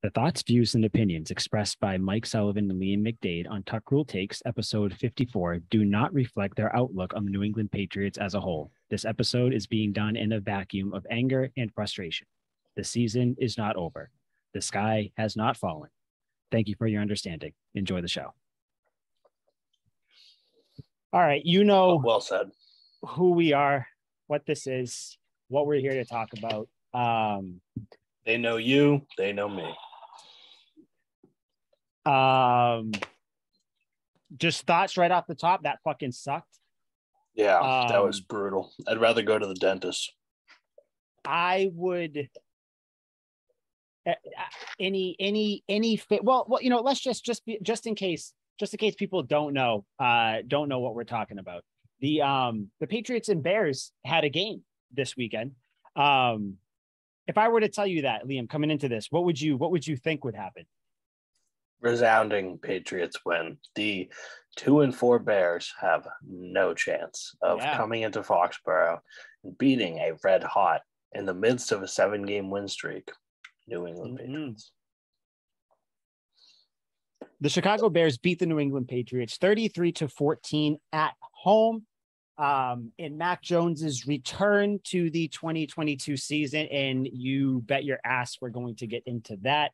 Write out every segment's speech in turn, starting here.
The thoughts, views, and opinions expressed by Mike Sullivan and Liam McDade on Tuck Rule Takes, episode 54, do not reflect their outlook on the New England Patriots as a whole. This episode is being done in a vacuum of anger and frustration. The season is not over. The sky has not fallen. Thank you for your understanding. Enjoy the show. All right, you know well said. Who we are, what this is, what we're here to talk about. They know you, they know me. Just thoughts right off the top. That fucking sucked. Yeah, that was brutal. I'd rather go to the dentist. I would. Any fit. Well, you know, let's just in case people don't know what we're talking about. The Patriots and Bears had a game this weekend. If I were to tell you that, Liam, coming into this, what would you think would happen? Resounding Patriots win. The 2-4 Bears have no chance of coming into Foxborough and beating a red hot in the midst of a 7-game win streak New England Patriots. The Chicago Bears beat the New England Patriots 33-14 at home. In Mac Jones's return to the 2022 season, and you bet your ass we're going to get into that.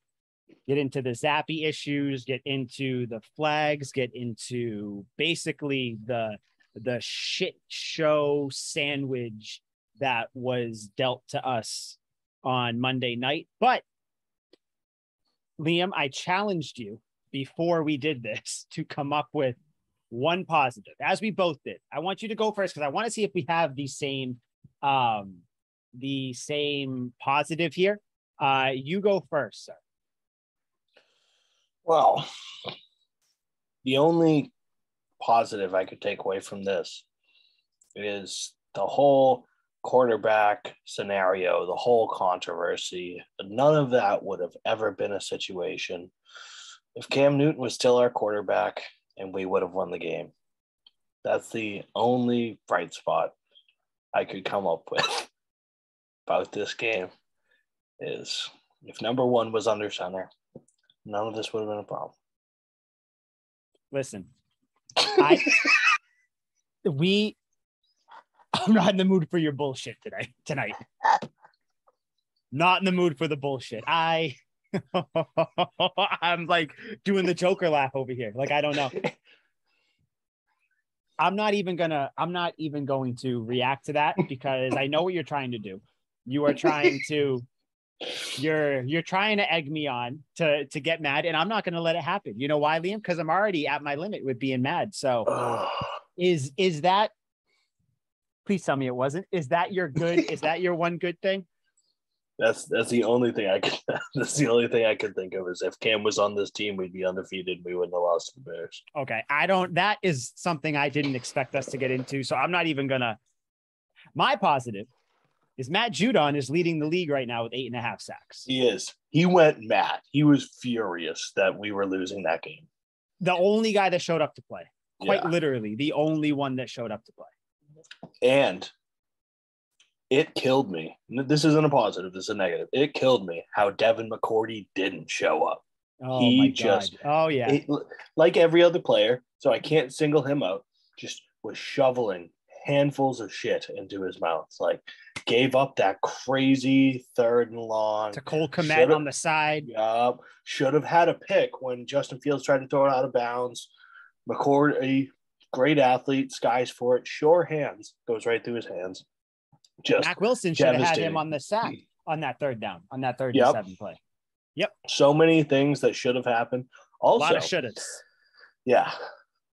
Get into the Zappe issues, get into the flags, get into basically the shit show sandwich that was dealt to us on Monday night. But Liam, I challenged you before we did this to come up with one positive, as we both did. I want you to go first because I want to see if we have the same positive here. You go first, sir. Well, the only positive I could take away from this is the whole quarterback scenario, the whole controversy. None of that would have ever been a situation if Cam Newton was still our quarterback and we would have won the game. That's the only bright spot I could come up with about this game is if number one was under center, none of this would have been a problem. Listen, I'm not in the mood for your bullshit tonight. Not in the mood for the bullshit. I'm like doing the Joker laugh over here. Like, I don't know. I'm not even going to react to that because I know what you're trying to do. You are trying to You're trying to egg me on to get mad, and I'm not going to let it happen. You know why, Liam? Because I'm already at my limit with being mad. So is that, please tell me it wasn't. Is that your good? Is that your one good thing? That's the only thing I could think of is if Cam was on this team, we'd be undefeated. We wouldn't have lost to the Bears. Okay. That is something I didn't expect us to get into. So I'm not even gonna, my positive is Matt Judon is leading the league right now with 8.5 sacks. He is. He went mad. He was furious that we were losing that game. The only guy that showed up to play. Quite literally, the only one that showed up to play. And it killed me. This isn't a positive. This is a negative. It killed me how Devin McCourty didn't show up. Oh, my God. Like every other player, so I can't single him out, just was shoveling handfuls of shit into his mouth. Like, gave up that crazy 3rd and long to Cole Kmet on the side. Should have had a pick when Justin Fields tried to throw it out of bounds. McCourty, great athlete, skies for it, sure hands, goes right through his hands. Just Mac Wilson should have had him on the sack on that 3rd down, on that 3rd and 7 play. Yep. So many things that should have happened. Also, a lot of should-haves. Yeah.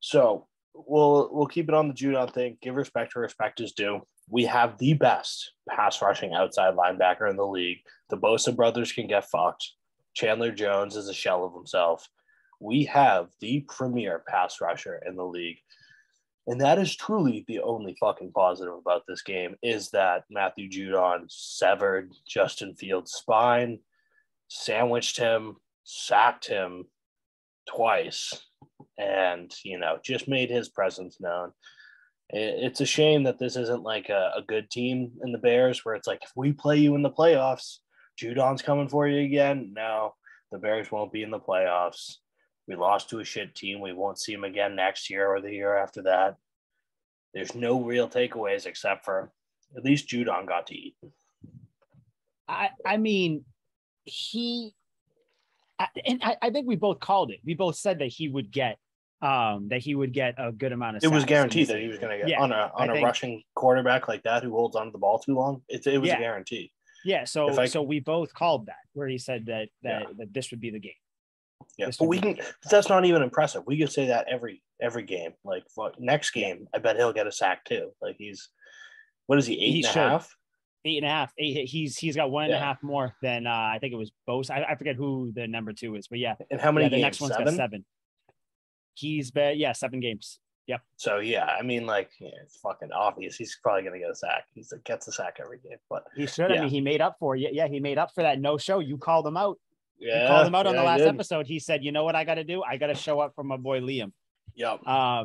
So we'll keep it on the Judon thing. Give respect where respect is due. We have the best pass rushing outside linebacker in the league. The Bosa brothers can get fucked. Chandler Jones is a shell of himself. We have the premier pass rusher in the league. And that is truly the only fucking positive about this game is that Matthew Judon severed Justin Fields' spine, sandwiched him, sacked him twice, and, just made his presence known. It's a shame that this isn't like a good team in the Bears where it's like, if we play you in the playoffs, Judon's coming for you again. No, The Bears won't be in the playoffs. We lost to a shit team. We won't see them again next year or the year after that. There's no real takeaways except for at least Judon got to eat. I mean, I think we both called it. We both said that he would get a good amount of sacks. It was guaranteed that he was going to get on a rushing quarterback like that who holds onto the ball too long. It was a guarantee. Yeah, so we both called that where he said that this would be the game. Yeah, but that's not even impressive. We could say that every game. Like next game, I bet he'll get a sack too. Like what is he, 8.5? 8.5. He's got 1.5 more than I think it was Bose. I forget who the number 2 is, but yeah. And how many games? The next one's 7? got 7. He's been 7 games. Yep. So I mean, it's fucking obvious. He's probably gonna get a sack. He gets a sack every game, but he should. I mean, he made up for it. Yeah, he made up for that no show. You called him out. Yeah, you called him out on the last episode. He said, "You know what I got to do? I got to show up for my boy Liam." Yep.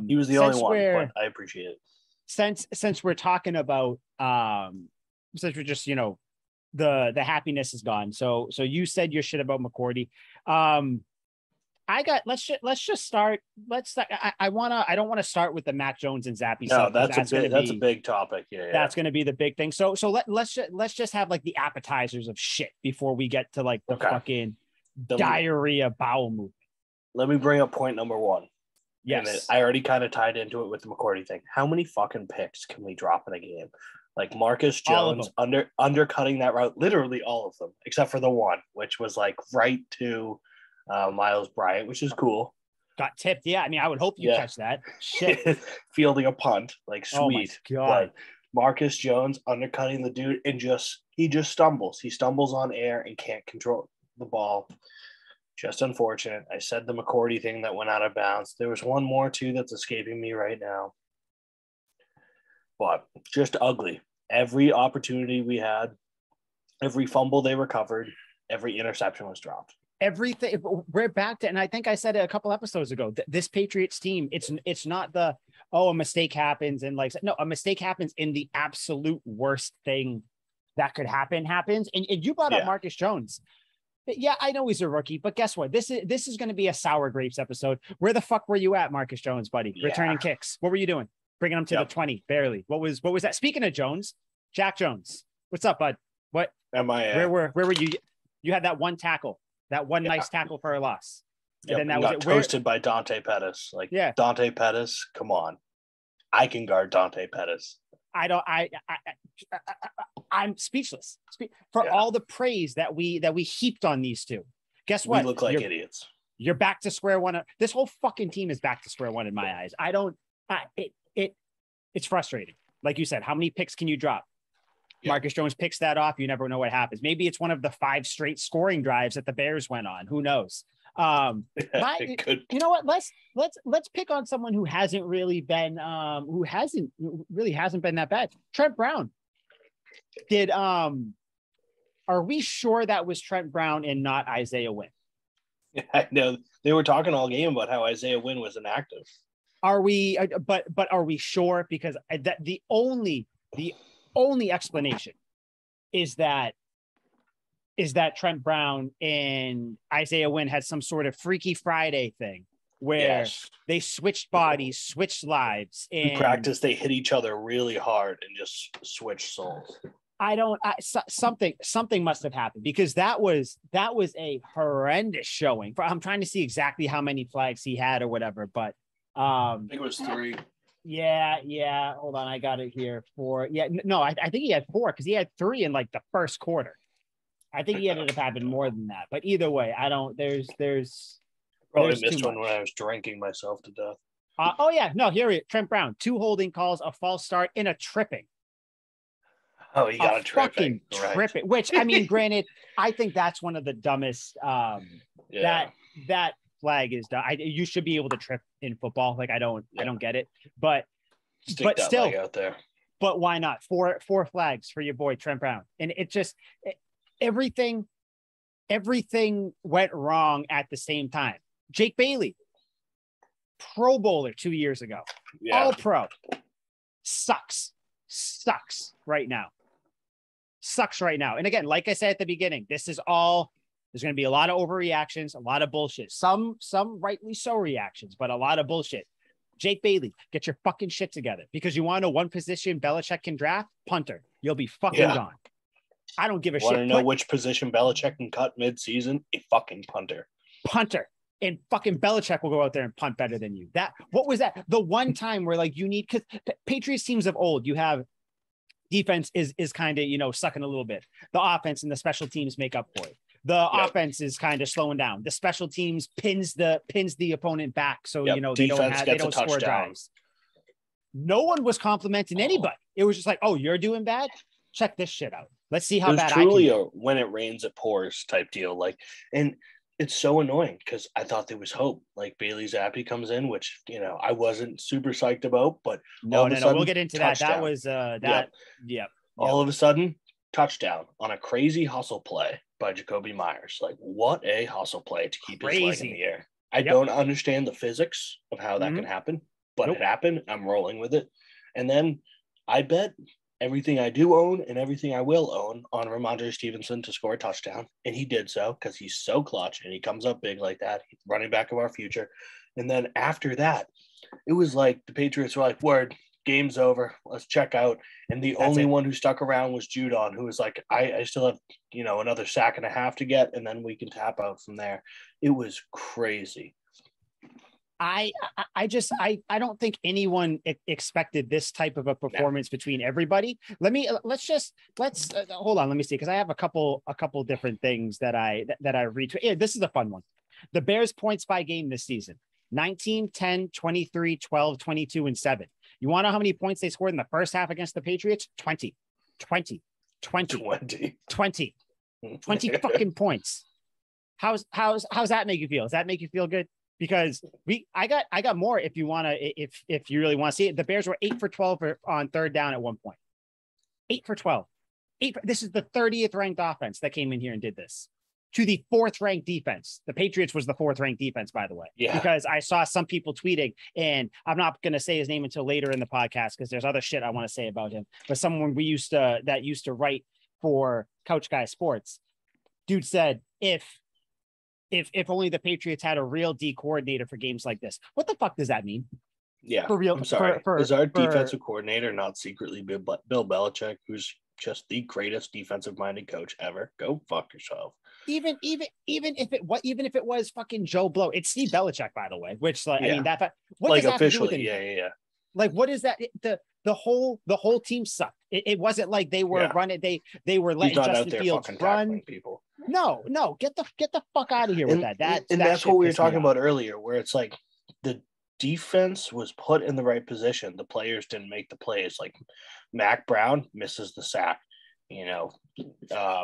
He was the only one, but I appreciate it. Since we're talking about since we're just the happiness is gone. So you said your shit about McCourty. Let's just start. I don't want to start with the Mac Jones and Zappe. No, that's a big topic. Yeah. That's going to be the big thing. So let's just have like the appetizers of shit before we get to like the fucking diarrhea bowel movement. Let me bring up point number 1. Yes. I already kind of tied into it with the McCourty thing. How many fucking picks can we drop in a game? Like Marcus Jones undercutting that route, literally all of them, except for the one, which was like right to Miles Bryant, which is cool. Got tipped. Yeah. I mean, I would hope you catch that. Shit. Fielding a punt, like sweet. Oh my God. But Marcus Jones undercutting the dude and he just stumbles. He stumbles on air and can't control the ball. Just unfortunate. I said the McCourty thing that went out of bounds. There was one more too that's escaping me right now. But just ugly. Every opportunity we had, every fumble they recovered, every interception was dropped. Everything. We're back to, and I think I said it a couple episodes ago. This Patriots team, it's not a mistake happens and a mistake happens in the absolute worst thing that could happens. And you brought up Marcus Jones. Yeah, I know he's a rookie, but guess what? This is going to be a sour grapes episode. Where the fuck were you at, Marcus Jones, buddy? Yeah. Returning kicks. What were you doing? Bringing him to the 20, barely. What was that? Speaking of Jones, Jack Jones, what's up, bud? What am I? Where were you? You had that one tackle, nice tackle for a loss. Yep. And then that was toasted by Dante Pettis. Dante Pettis, come on, I can guard Dante Pettis. I'm speechless for all the praise that we heaped on these two. Guess what? We look like idiots. You're back to square one. This whole fucking team is back to square one in my eyes. It's frustrating. Like you said, how many picks can you drop? Yeah. Marcus Jones picks that off. You never know what happens. Maybe it's one of the 5 straight scoring drives that the Bears went on. Who knows? You know what? Let's pick on someone who hasn't really been hasn't been that bad. Trent Brown. Are we sure that was Trent Brown and not Isaiah Wynn? I know they were talking all game about how Isaiah Wynn was inactive. Are we? But are we sure? Because the only explanation is that Trent Brown and Isaiah Wynn had some sort of Freaky Friday thing where they switched bodies, switched lives. In practice, they hit each other really hard and just switched souls. Something must have happened because that was a horrendous showing. I'm trying to see exactly how many flags he had or whatever, but I think it was 3. Yeah. Hold on, I got it here. 4. Yeah, no, I think he had 4 because he had 3 in like the first quarter. I think he ended up having more than that. But either way, I don't. There's probably missed one when I was drinking myself to death. Here he is. Trent Brown, 2 holding calls, a false start, and a tripping. Oh, he got a tripping. Tripping. Which I mean, granted, I think that's one of the dumbest. That flag is dumb. You should be able to trip in football. Like I don't get it. But still flag out there. But why not? 4 flags for your boy Trent Brown, and it just. Everything went wrong at the same time. Jake Bailey, Pro Bowler 2 years ago, All Pro, sucks right now. And again, like I said at the beginning, this is all There's going to be a lot of overreactions, a lot of bullshit. Some rightly so reactions, but a lot of bullshit. Jake Bailey, get your fucking shit together, because you want to know one position Belichick can draft? Punter. You'll be fucking gone. I don't give a shit. Want to know which position Belichick can cut mid-season? A fucking punter. Punter. And fucking Belichick will go out there and punt better than you. What was that? The one time where like you need, because Patriots teams of old, you have defense is kind of, sucking a little bit. The offense and the special teams make up for it. The offense is kind of slowing down. The special teams pins the opponent back. So, they don't score drives. No one was complimenting anybody. It was just like, oh, you're doing bad? Check this shit out. Let's see how bad I can. It was truly a when it rains, it pours type deal. Like, and it's so annoying because I thought there was hope. Like Bailey Zappe comes in, which, I wasn't super psyched about, but no, we'll get into touchdown. That was All of a sudden, touchdown on a crazy hustle play by Jacoby Myers. Like, what a hustle play to keep his leg in the air. I don't understand the physics of how that can happen, but it happened. I'm rolling with it. And then I bet everything I do own and everything I will own on Ramondre Stevenson to score a touchdown. And he did so because he's so clutch and he comes up big like that. He's running back of our future. And then after that, it was like the Patriots were like, word, game's over. Let's check out. And the only one who stuck around was Judon, who was like, I still have, another sack and a half to get, and then we can tap out from there. It was crazy. I don't think anyone expected this type of a performance between everybody. Let's hold on. Let me see. Cause I have a couple different things that I retweet. Yeah, this is a fun one. The Bears points by game this season, 19, 10, 23, 12, 22, and 7. You want to know how many points they scored in the first half against the Patriots? 20 fucking points. How's that make you feel? Does that make you feel good? Because I got more if you want to, if you really want to see it. The Bears were 8 for 12 on third down at one point. 8 for 12. This is the 30th ranked offense that came in here and did this to the 4th ranked defense. The Patriots was the 4th ranked defense, by the way. Yeah. Because I saw some people tweeting, and I'm not going to say his name until later in the podcast because there's other shit I want to say about him. But someone that used to write for Couch Guy Sports, dude said, if only the Patriots had a real D coordinator for games like this. What the fuck does that mean? Yeah, for real. I'm sorry. Is our defensive coordinator not secretly Bill Belichick, who's just the greatest defensive-minded coach ever? Go fuck yourself. Even if it was fucking Joe Blow, it's Steve Belichick, by the way. Which I mean what like does that officially, yeah. Like, what is that? The whole team sucked. It wasn't like they were running. They were letting Justin Fields run. People. No, get the fuck out of here with that. That's what we were talking about earlier, where it's like the defense was put in the right position. The players didn't make the plays. Like Mac Brown misses the sack.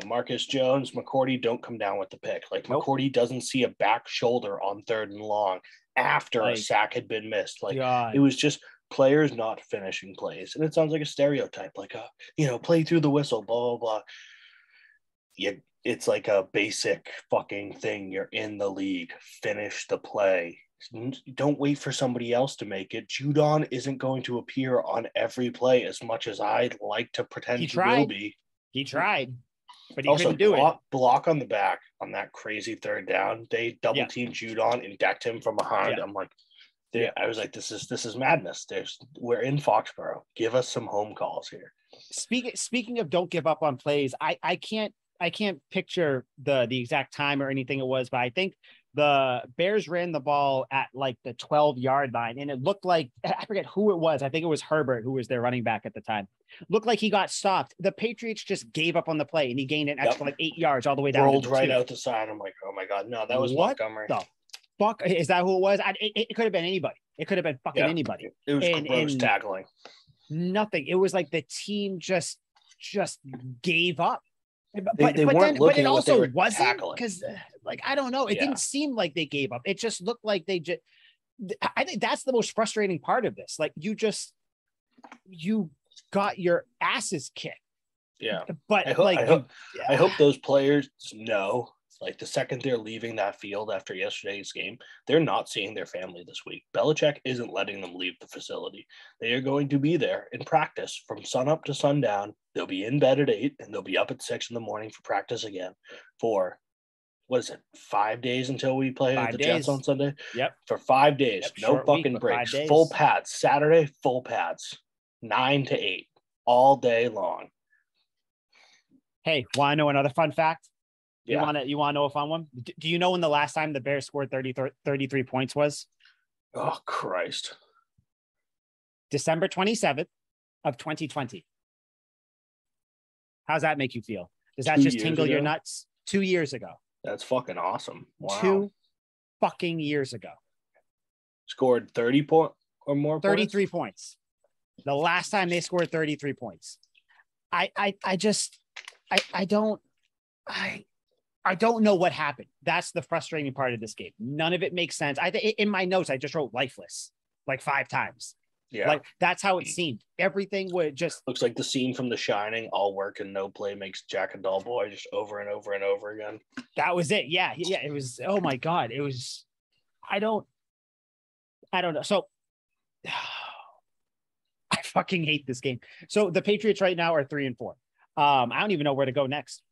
Marcus Jones, McCourty don't come down with the pick. Like McCourty doesn't see a back shoulder on 3rd and long after a sack had been missed. Like it was just players not finishing plays. And it sounds like a stereotype, like play through the whistle, blah, blah, blah. Yeah, it's like a basic fucking thing. You're in the league. Finish the play. Don't wait for somebody else to make it. Judon isn't going to appear on every play as much as I'd like to pretend he will be. He tried, but he couldn't do it. Block on the back on that crazy 3rd down. They double teamed Judon and decked him from behind. Yeah. I'm like, I was like, this is madness. We're in Foxborough. Give us some home calls here. Speaking of don't give up on plays, I can't picture the exact time or anything it was, but I think the Bears ran the ball at like the 12-yard line, and it looked like, I forget who it was. I think it was Herbert, who was their running back at the time. Looked like he got stopped. The Patriots just gave up on the play, and he gained an extra like 8 yards all the way down. Rolled right out the side. I'm like, oh my God, no, that was Montgomery. The fuck, is that who it was? It could have been anybody. It could have been fucking anybody. It was gross tackling. Nothing. It was like the team just gave up. But it also wasn't, because I don't know. It didn't seem like they gave up. It just looked like they just. I think that's the most frustrating part of this. Like you got your asses kicked. Yeah, but I hope those players know. Like the second they're leaving that field after yesterday's game, they're not seeing their family this week. Belichick isn't letting them leave the facility. They are going to be there in practice from sunup to sundown. They'll be in bed at 8 and they'll be up at 6 in the morning for practice again for what is it, 5 days until we play 5 the days. Jets on Sunday? Yep. For 5 days. Yep. No Short fucking week, breaks. 5 days. Full pads. Saturday, full pads. 9 to 8. All day long. Hey, want to know another fun fact? Yeah. You want to know a fun one? Do you know when the last time the Bears scored 33 points was? Oh, Christ. December 27th of 2020. How's that make you feel? Does that just tingle your nuts? 2 years ago. That's fucking awesome. Wow. 2 fucking years ago. Scored 30 or more 33 points. The last time they scored 33 points. I don't know what happened. That's the frustrating part of this game. None of it makes sense. In my notes, I just wrote lifeless like 5 times. Yeah. Like that's how it seemed. Everything would just looks like the scene from The Shining, all work and no play makes Jack a dull boy, just over and over and over again. That was it. Yeah. Yeah. It was, oh my God. It was, I don't know. So I fucking hate this game. So the Patriots right now are 3-4. I don't even know where to go next.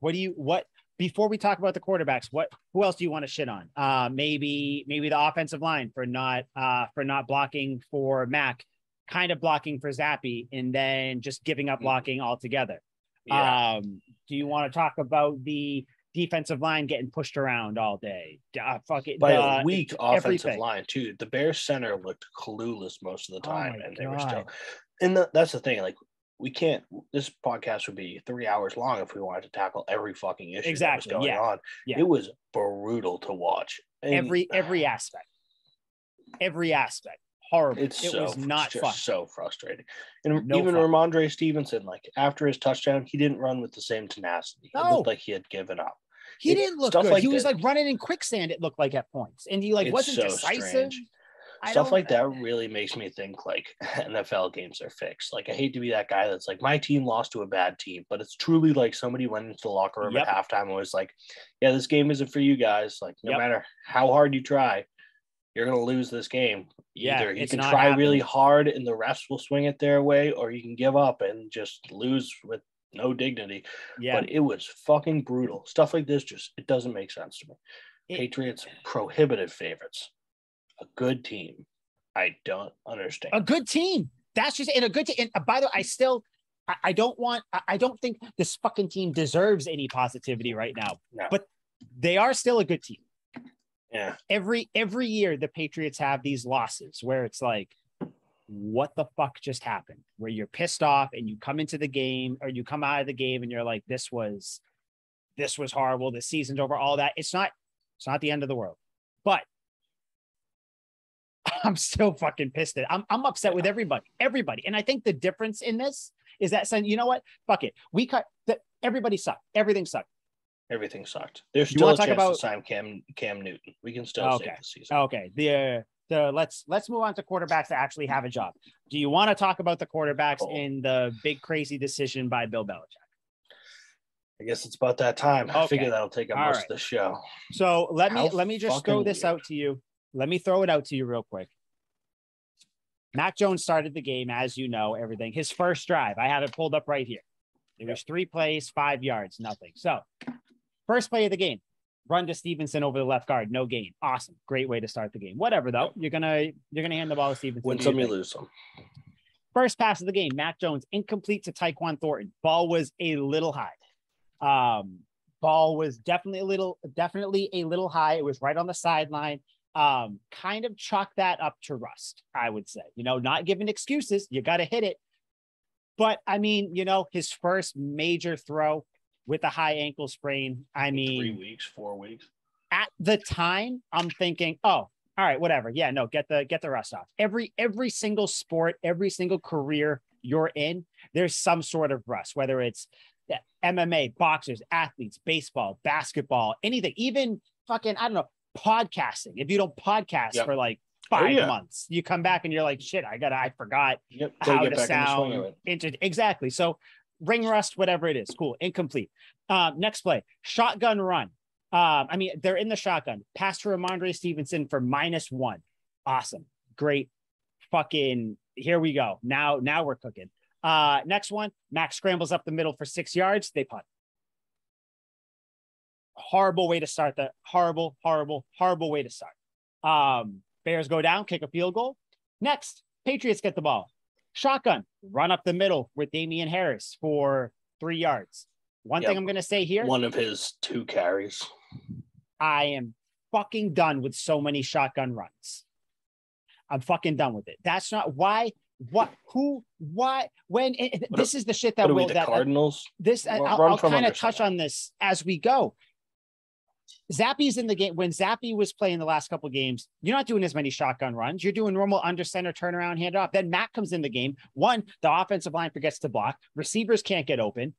Before we talk about the quarterbacks, who else do you want to shit on? Maybe the offensive line for not blocking for Mac, kind of blocking for Zappe, and then just giving up blocking altogether. Yeah. Do you want to talk about the defensive line getting pushed around all day? By a weak offensive everything. Line too. The Bears center looked clueless most of the time, Oh and God. they were still. And that's the thing. Like, we can't. This podcast would be 3 hours long if we wanted to tackle every fucking issue that was going on. Yeah. It was brutal to watch. And every aspect. Horrible. It was not fun. So frustrating. And even Ramondre Stevenson, like after his touchdown, he didn't run with the same tenacity. It looked like he had given up. He didn't look good. Like he was like running in quicksand, it looked like at points. And he wasn't decisive. Strange. Stuff like that really makes me think like NFL games are fixed. Like I hate to be that guy that's like, my team lost to a bad team, but it's truly like somebody went into the locker room at halftime and was like, yeah, this game isn't for you guys. Like no matter how hard you try, you're going to lose this game. Either you can try really hard and the refs will swing it their way, or you can give up and just lose with no dignity. Yeah. But it was fucking brutal. Stuff like this it doesn't make sense to me. Patriots, prohibitive favorites. A good team. I don't understand. A good team. That's just in a good team. And by the way, I don't think this fucking team deserves any positivity right now. No. But they are still a good team. Yeah. Every year the Patriots have these losses where it's like, what the fuck just happened? Where you're pissed off and you come into the game or you come out of the game and you're like, this was horrible. The season's over, all that. It's not the end of the world. But I'm still fucking pissed at it. I'm upset with everybody. And I think the difference in this is that saying, you know what? Fuck it. Everybody sucked. Everything sucked. Everything sucked. There's still a chance to sign Cam Newton. We can still save the season. Okay. Let's move on to quarterbacks that actually have a job. Do you want to talk about the quarterbacks in the big crazy decision by Bill Belichick? I guess it's about that time. I figure that'll take up most of the show. So let me just throw this out to you. Let me throw it out to you real quick. Mac Jones started the game, as you know, everything. His first drive, I have it pulled up right here. It was 3 plays, 5 yards, nothing. So first play of the game, run to Stevenson over the left guard, no gain. Awesome. Great way to start the game. Whatever, though. You're gonna hand the ball to Stevenson. Win some, you lose some. First pass of the game, Mac Jones, incomplete to Tyquan Thornton. Ball was a little high. Ball was definitely a little high. It was right on the sideline. Kind of chalk that up to rust, I would say. Not giving excuses. You got to hit it. But, I mean, his first major throw with a high ankle sprain, 3 weeks, 4 weeks. At the time, I'm thinking, oh, all right, whatever. Yeah, no, get the rust off. Every single sport, every single career you're in, there's some sort of rust, whether it's MMA, boxers, athletes, baseball, basketball, anything, even fucking, I don't know, podcasting. If you don't podcast for like 5 months, you come back and you're like, shit, I forgot how to sound. Exactly. So ring rust, whatever it is. Cool. Incomplete. Next play, shotgun run. They're in the shotgun. Pass to Ramondre Stevenson for -1. Awesome. Great. Fucking here we go. Now we're cooking. Next one, Max scrambles up the middle for 6 yards. They punt. Horrible way to start that. Horrible way to start. Bears go down, kick a field goal. Next, Patriots get the ball. Shotgun, run up the middle with Damian Harris for 3 yards. One thing I'm going to say here. One of his 2 carries. I am fucking done with so many shotgun runs. I'm fucking done with it. That's not why. What? Who? Why? When? This is the shit that will. The Cardinals. I'll kind of touch on this as we go. Zappe's in the game. When Zappe was playing the last couple of games, you're not doing as many shotgun runs. You're doing normal under center turnaround, hand off. Then Matt comes in the game. One, the offensive line forgets to block. Receivers can't get open.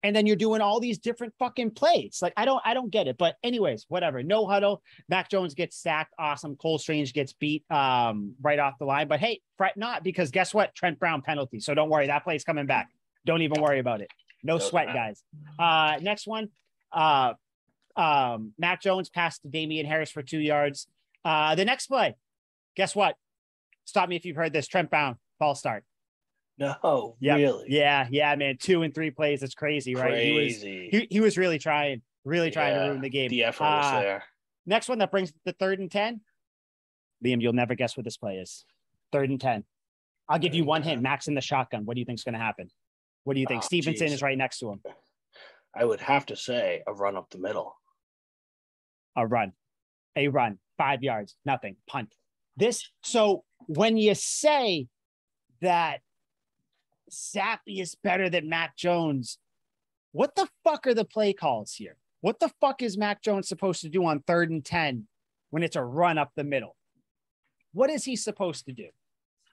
And then you're doing all these different fucking plays. Like, I don't get it. But anyways, whatever. No huddle. Mac Jones gets sacked. Awesome. Cole Strange gets beat right off the line. But hey, fret not, because guess what? Trent Brown penalty. So don't worry. That play's coming back. Don't even worry about it. No sweat, guys. Next one. Mac Jones passed to Damian Harris for 2 yards. The next play, guess what? Stop me if you've heard this. Trent Brown, false start. No, really? Yeah, man. 2 and 3 plays. It's crazy, right? He was really trying to ruin the game. The effort was there. Next one that brings it to 3rd and 10. Liam, you'll never guess what this play is. 3rd and 10. I'll give you one hint. Mac's in the shotgun. What do you think's going to happen? What do you think? Stevenson is right next to him. I would have to say a run up the middle. A run. 5 yards. Nothing. Punt. So when you say that Zappe is better than Mac Jones, what the fuck are the play calls here? What the fuck is Mac Jones supposed to do on 3rd and 10 when it's a run up the middle? What is he supposed to do?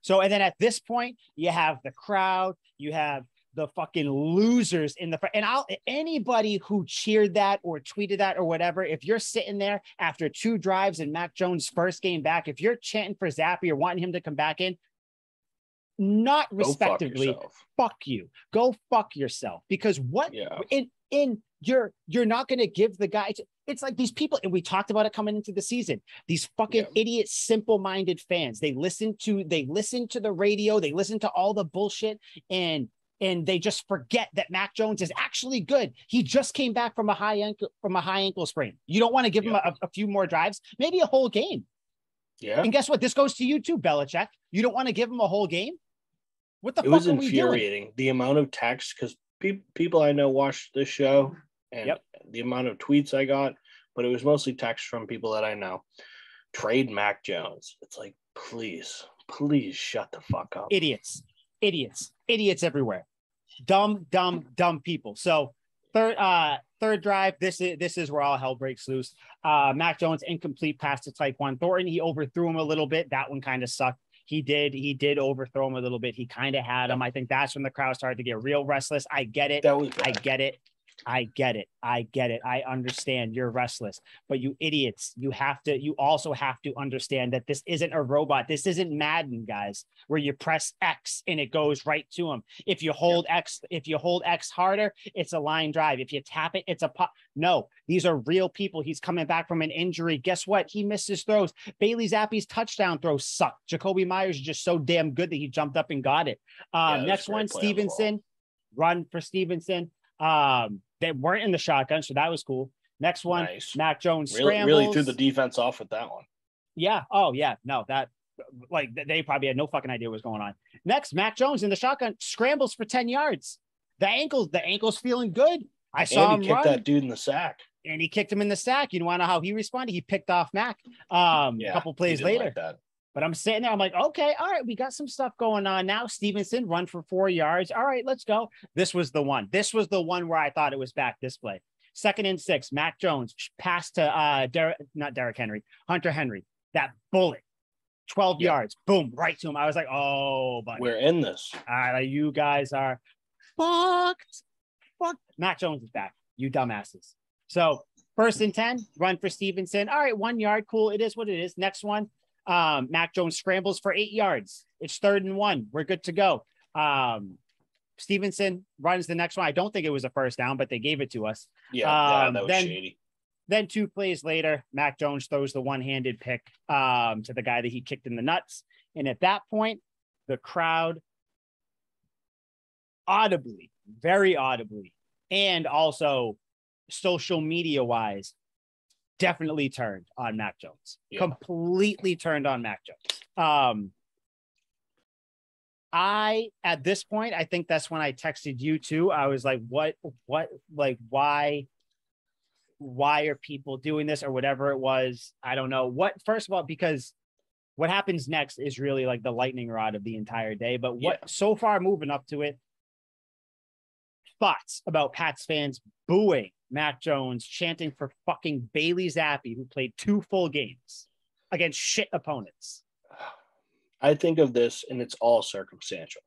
So, and then at this point, you have the crowd, you have the fucking losers in the front. And anybody who cheered that or tweeted that or whatever, if you're sitting there after 2 drives in Mac Jones' first game back, if you're chanting for Zappe or wanting him to come back in, not respectively, fuck you. Go fuck yourself. Because you're not going to give the guy. It's like these people, and we talked about it coming into the season. These fucking idiot, simple-minded fans. They listen to the radio. They listen to all the bullshit, and they just forget that Mac Jones is actually good. He just came back from a high ankle sprain. You don't want to give him a few more drives, maybe a whole game. Yeah. And guess what? This goes to you too, Belichick. You don't want to give him a whole game? What the fuck are we doing? It was infuriating. The amount of text, because people I know watched this show, and the amount of tweets I got, but it was mostly text from people that I know. Trade Mac Jones. It's like, please shut the fuck up. Idiots everywhere. Dumb people. So third drive, this is where all hell breaks loose. Mac Jones, incomplete pass to Tyquan Thornton. He overthrew him a little bit. That one kind of sucked. He did overthrow him a little bit. He kind of had him. I think that's when the crowd started to get real restless. I get it. I get it. I understand you're restless, but you idiots, you also have to understand that this isn't a robot. This isn't Madden, guys, where you press X and it goes right to him. If you hold X harder, it's a line drive. If you tap it, it's a pop. No, these are real people. He's coming back from an injury. Guess what? He missed his throws. Bailey Zappe's touchdown throw sucked. Jacoby Myers is just so damn good that he jumped up and got it. Next one, Stevenson, run for Stevenson. They weren't in the shotgun, so that was cool. Next one, nice. Mac Jones scrambles. Really threw the defense off with that one. Yeah. Oh, yeah. No, they probably had no fucking idea what was going on. Next, Mac Jones in the shotgun scrambles for 10 yards. The ankle's feeling good. I saw him kick that dude in the sack. And he kicked him in the sack. You want to know how he responded? He picked off Mac a couple plays later. Like that. But I'm sitting there, I'm like, okay, all right, we got some stuff going on now. Stevenson, run for 4 yards. All right, let's go. This was the one where I thought it was back this play. 2nd and 6, Mac Jones passed to Hunter Henry. That bullet, 12 yards, boom, right to him. I was like, oh, buddy. We're in this. All right, you guys are fucked. Mac Jones is back, you dumbasses. So 1st and 10, run for Stevenson. All right, 1 yard, cool. It is what it is. Next one. Mac Jones scrambles for 8 yards. It's 3rd and 1. We're good to go. Stevenson runs the next one. I don't think it was a first down, but they gave it to us. Yeah, that was shady. Then 2 plays later, Mac Jones throws the one-handed pick to the guy that he kicked in the nuts. And at that point, the crowd very audibly, and also social media wise, definitely turned on Mac Jones. Yeah. Completely turned on Mac Jones. At this point, I think that's when I texted you too. I was like, what, like, why are people doing this or whatever it was? I don't know first of all, because what happens next is really like the lightning rod of the entire day. But so far moving up to it, thoughts about Pats fans booing Mac Jones, chanting for fucking Bailey Zappe, who played 2 full games against shit opponents. I think of this, and it's all circumstantial.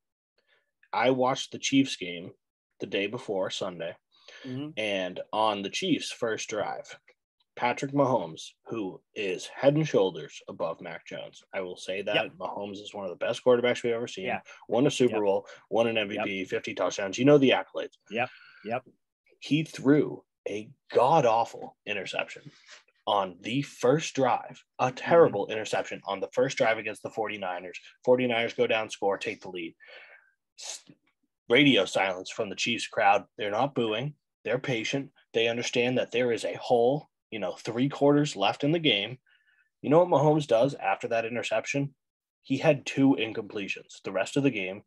I watched the Chiefs game the day before, Sunday, and on the Chiefs' first drive, Patrick Mahomes, who is head and shoulders above Mac Jones. I will say that. Yep. Mahomes is one of the best quarterbacks we've ever seen. Yeah. Won a Super Bowl, won an MVP, 50 touchdowns. You know the accolades. Yep. He threw a god-awful interception on the first drive, a terrible interception on the first drive against the 49ers. 49ers go down, score, take the lead. Radio silence from the Chiefs crowd. They're not booing. They're patient. They understand that there is a whole 3 quarters left in the game. You know what Mahomes does after that interception? He had 2 incompletions. The rest of the game,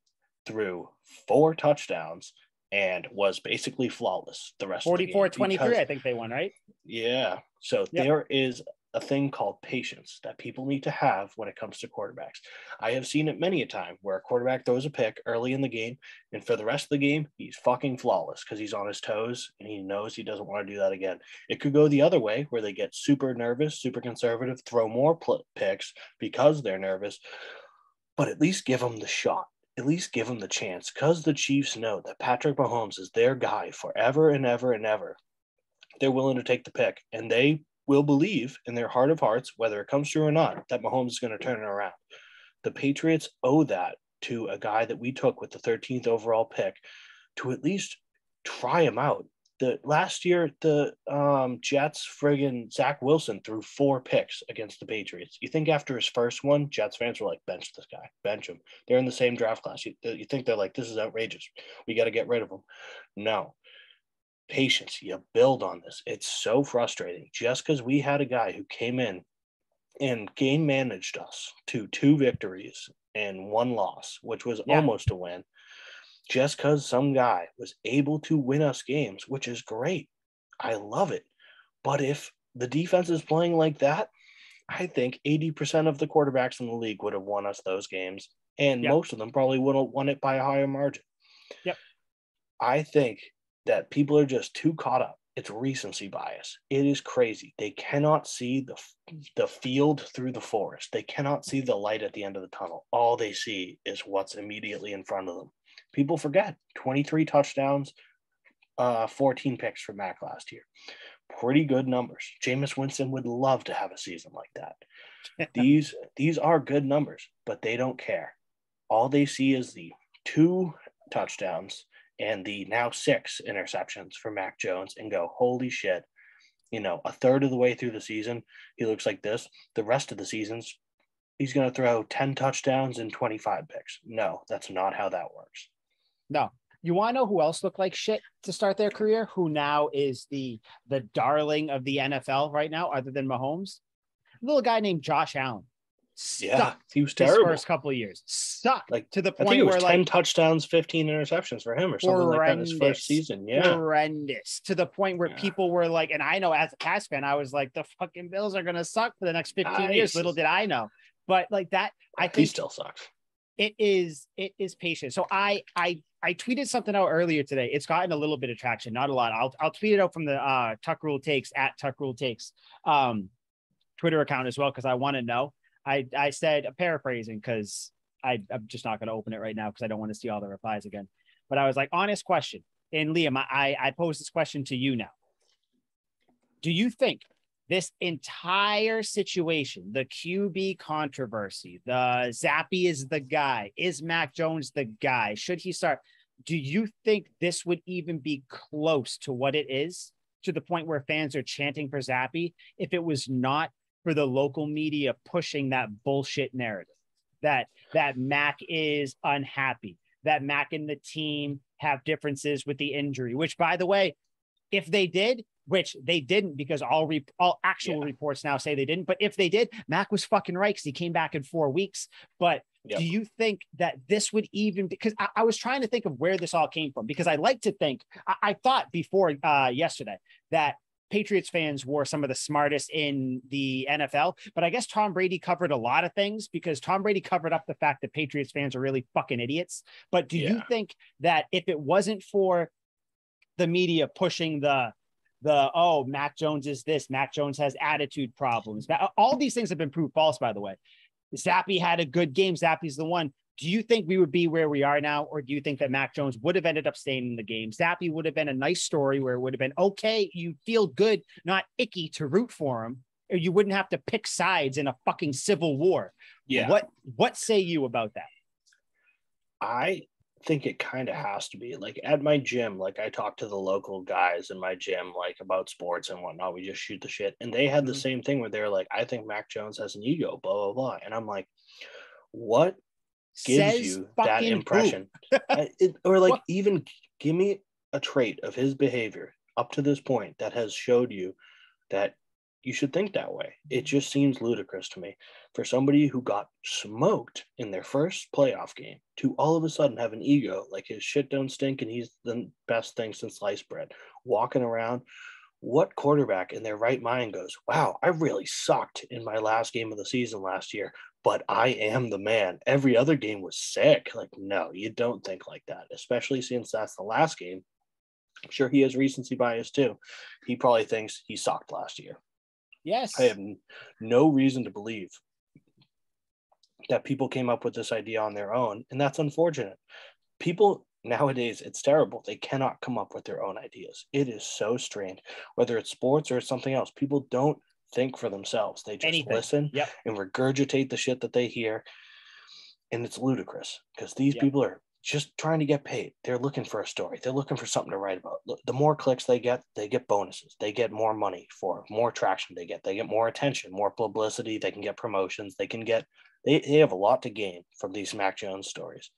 threw 4 touchdowns and was basically flawless the rest of the game. 44-23, I think they won, right? Yeah. So there is a thing called patience that people need to have when it comes to quarterbacks. I have seen it many a time where a quarterback throws a pick early in the game, and for the rest of the game, he's fucking flawless because he's on his toes and he knows he doesn't want to do that again. It could go the other way where they get super nervous, super conservative, throw more picks because they're nervous, but at least give them the shot. At least give them the chance, because the Chiefs know that Patrick Mahomes is their guy forever and ever and ever. They're willing to take the pick, and they will believe in their heart of hearts, whether it comes true or not, that Mahomes is going to turn it around. The Patriots owe that to a guy that we took with the 13th overall pick to at least try him out. Last year, the Jets, friggin' Zach Wilson threw 4 picks against the Patriots. You think after his first one, Jets fans were like, bench this guy, bench him. They're in the same draft class. You think they're like, this is outrageous. We got to get rid of him. No. Patience. You build on this. It's so frustrating. Just because we had a guy who came in and game managed us to 2 victories and 1 loss, which was almost a win. Just because some guy was able to win us games, which is great. I love it. But if the defense is playing like that, I think 80% of the quarterbacks in the league would have won us those games. And most of them probably would have won it by a higher margin. Yep. I think that people are just too caught up. It's recency bias. It is crazy. They cannot see the field through the forest. They cannot see the light at the end of the tunnel. All they see is what's immediately in front of them. People forget 23 touchdowns, 14 picks for Mac last year. Pretty good numbers. Jameis Winston would love to have a season like that. These are good numbers, but they don't care. All they see is the 2 touchdowns and the now 6 interceptions for Mac Jones and go, holy shit, a third of the way through the season, he looks like this. The rest of the seasons, he's going to throw 10 touchdowns and 25 picks. No, that's not how that works. No. You want to know who else looked like shit to start their career? Who now is the darling of the NFL right now, other than Mahomes? A little guy named Josh Allen. He was terrible. His first couple of years. Sucked to the point where 10 touchdowns, 15 interceptions for him or something like that in his first season. Yeah. Horrendous. To the point where people were like, and I know as a Pats fan, I was like, the fucking Bills are going to suck for the next 15 years. Little did I know. But like that, I think he still sucks. It is patient. So I tweeted something out earlier today. It's gotten a little bit of traction, not a lot. I'll tweet it out from the Tuck Rule Takes at Tuck Rule Takes Twitter account as well, because I want to know. I said, paraphrasing, because I'm just not going to open it right now because I don't want to see all the replies again. But I was like, honest question. And Liam, I pose this question to you now. Do you think this entire situation, the QB controversy, the Zappe is the guy, is Mac Jones the guy? Should he start? Do you think this would even be close to what it is, to the point where fans are chanting for Zappe, if it was not for the local media pushing that bullshit narrative that Mac is unhappy, that Mac and the team have differences with the injury, which, by the way, if they did, which they didn't because all actual reports now say they didn't. But if they did, Mac was fucking right because he came back in 4 weeks. But do you think that this would even, because I was trying to think of where this all came from, because I like to think, I thought before yesterday that Patriots fans were some of the smartest in the NFL, but I guess Tom Brady covered a lot of things because Tom Brady covered up the fact that Patriots fans are really fucking idiots. But do you think that if it wasn't for the media pushing oh, Mac Jones is this, Mac Jones has attitude problems, all these things have been proved false, by the way. Zappe had a good game. Zappe's the one. Do you think we would be where we are now, or do you think that Mac Jones would have ended up staying in the game? Zappe would have been a nice story where it would have been, okay, you feel good, not icky to root for him. Or you wouldn't have to pick sides in a fucking civil war. Yeah. What say you about that? I think it kind of has to be. Like at my gym, like I talk to the local guys in my gym, like about sports and whatnot. We just shoot the shit. And they had the same thing where they're like, I think Mac Jones has an ego, blah, blah, blah. And I'm like, what gives you that impression? Or like, even give me a trait of his behavior up to this point that has showed you that you should think that way. It just seems ludicrous to me for somebody who got smoked in their first playoff game to all of a sudden have an ego like his shit don't stink and he's the best thing since sliced bread walking around. What quarterback in their right mind goes, wow, I really sucked in my last game of the season last year, but I am the man. Every other game was sick. Like, no, you don't think like that, especially since that's the last game. I'm sure he has recency bias too. He probably thinks he sucked last year. Yes. I have no reason to believe that people came up with this idea on their own, and that's unfortunate. People nowadays, it's terrible. They cannot come up with their own ideas. It is so strange, whether it's sports or it's something else. People don't think for themselves. They just listen and regurgitate the shit that they hear, and it's ludicrous because these people are just trying to get paid. They're looking for a story. They're looking for something to write about. The more clicks they get bonuses. They get more money for it, more traction they get more attention, more publicity. They can get promotions. They have a lot to gain from these Mac Jones stories.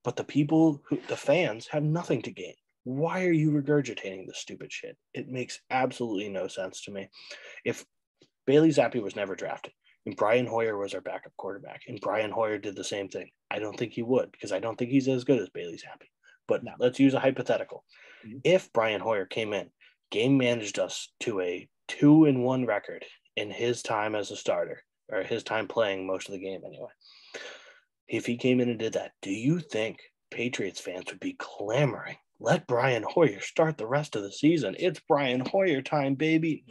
But the fans have nothing to gain. Why are you regurgitating this stupid shit? It makes absolutely no sense to me. If Bailey Zappe was never drafted, and Brian Hoyer was our backup quarterback, and Brian Hoyer did the same thing, I don't think he would, because I don't think he's as good as Bailey Zappe. But let's use a hypothetical. Mm-hmm. If Brian Hoyer came in, game managed us to a 2-1 record in his time as a starter, or his time playing most of the game anyway. If he came in and did that, do you think Patriots fans would be clamoring, let Brian Hoyer start the rest of the season? It's Brian Hoyer time, baby.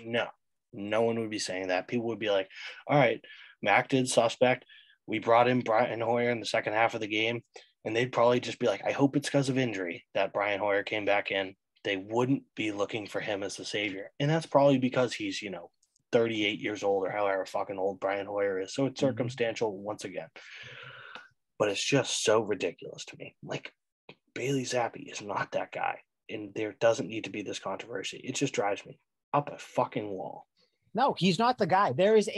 No one would be saying that. People would be like, all right, Mac did suspect. We brought in Brian Hoyer in the second half of the game, and they'd probably just be like, I hope it's because of injury that Brian Hoyer came back in. They wouldn't be looking for him as the savior. And that's probably because he's, 38 years old or however fucking old Brian Hoyer is. So it's circumstantial once again. But it's just so ridiculous to me. Like, Bailey Zappe is not that guy, and there doesn't need to be this controversy. It just drives me up a fucking wall. No, he's not the guy. There is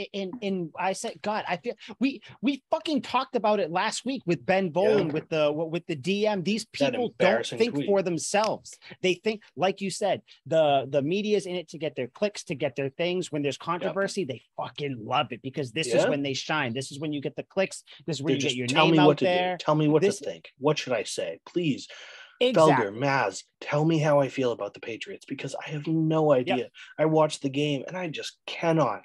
I said, God, I feel we fucking talked about it last week with Ben Volen with the DM. These people don't think for themselves. They think, like you said, the media's in it to get their clicks, to get their things. When there's controversy, they fucking love it because this is when they shine. This is when you get the clicks. This is where you get your name out there. Tell me what to think. What should I say? Please. Felger, Maz, tell me how I feel about the Patriots because I have no idea. I watched the game and I just cannot